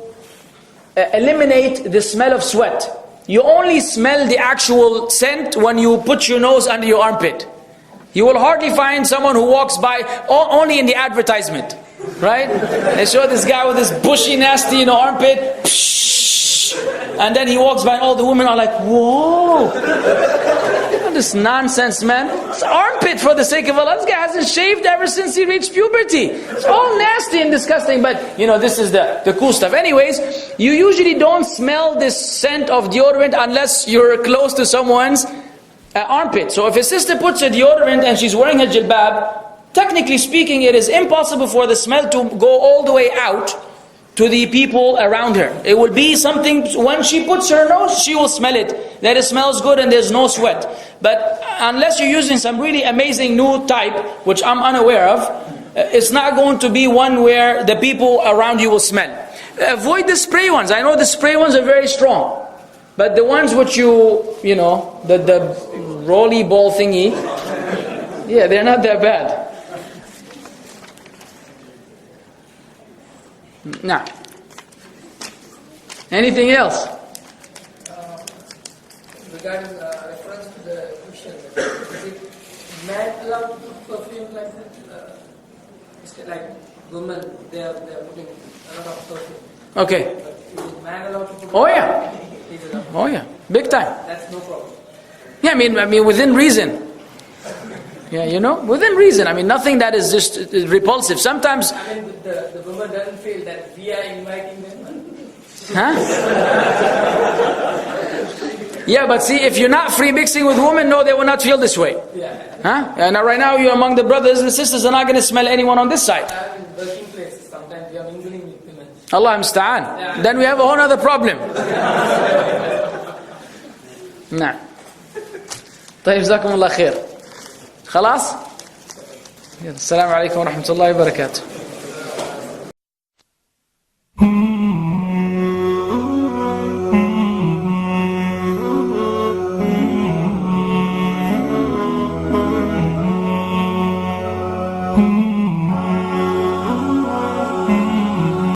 eliminate the smell of sweat. You only smell the actual scent when you put your nose under your armpit. You will hardly find someone who walks by, only in the advertisement. Right? They show this guy with this bushy, nasty, armpit. And then he walks by and all the women are like, whoa. This nonsense, man. It's armpit, for the sake of Allah. This guy hasn't shaved ever since he reached puberty. It's all nasty and disgusting, but this is the cool stuff. Anyways, you usually don't smell this scent of deodorant unless you're close to someone's armpit. So if a sister puts a deodorant and she's wearing her jilbab, technically speaking, it is impossible for the smell to go all the way out to the people around her. It will be something, when she puts her nose, she will smell it, that it smells good and there's no sweat. But unless you're using some really amazing new type, which I'm unaware of, it's not going to be one where the people around you will smell. Avoid the spray ones. I know the spray ones are very strong, but the ones which the rolly ball thingy, yeah, they're not that bad. Now, anything else? Regarding reference to the question, is it man allowed to put perfume like that? Like women, they are putting a lot of perfume. Okay. But is man allowed to put? Oh yeah. Oh yeah. Big time. That's no problem. Yeah, I mean within reason. Yeah, within reason. I mean, nothing that is just repulsive. Sometimes. I mean, the woman doesn't feel that we are inviting them. Huh? Yeah, but see, if you're not free mixing with women, no, they will not feel this way. Yeah. Huh? And right now, you're among the brothers and sisters are not going to smell anyone on this side. I'm in working places. Sometimes we are mingling with women. Allah musta'an. Yeah. Then we have a whole other problem. Nah. طيب جزاكم الله خير. خلاص؟ السلام عليكم ورحمة الله وبركاته.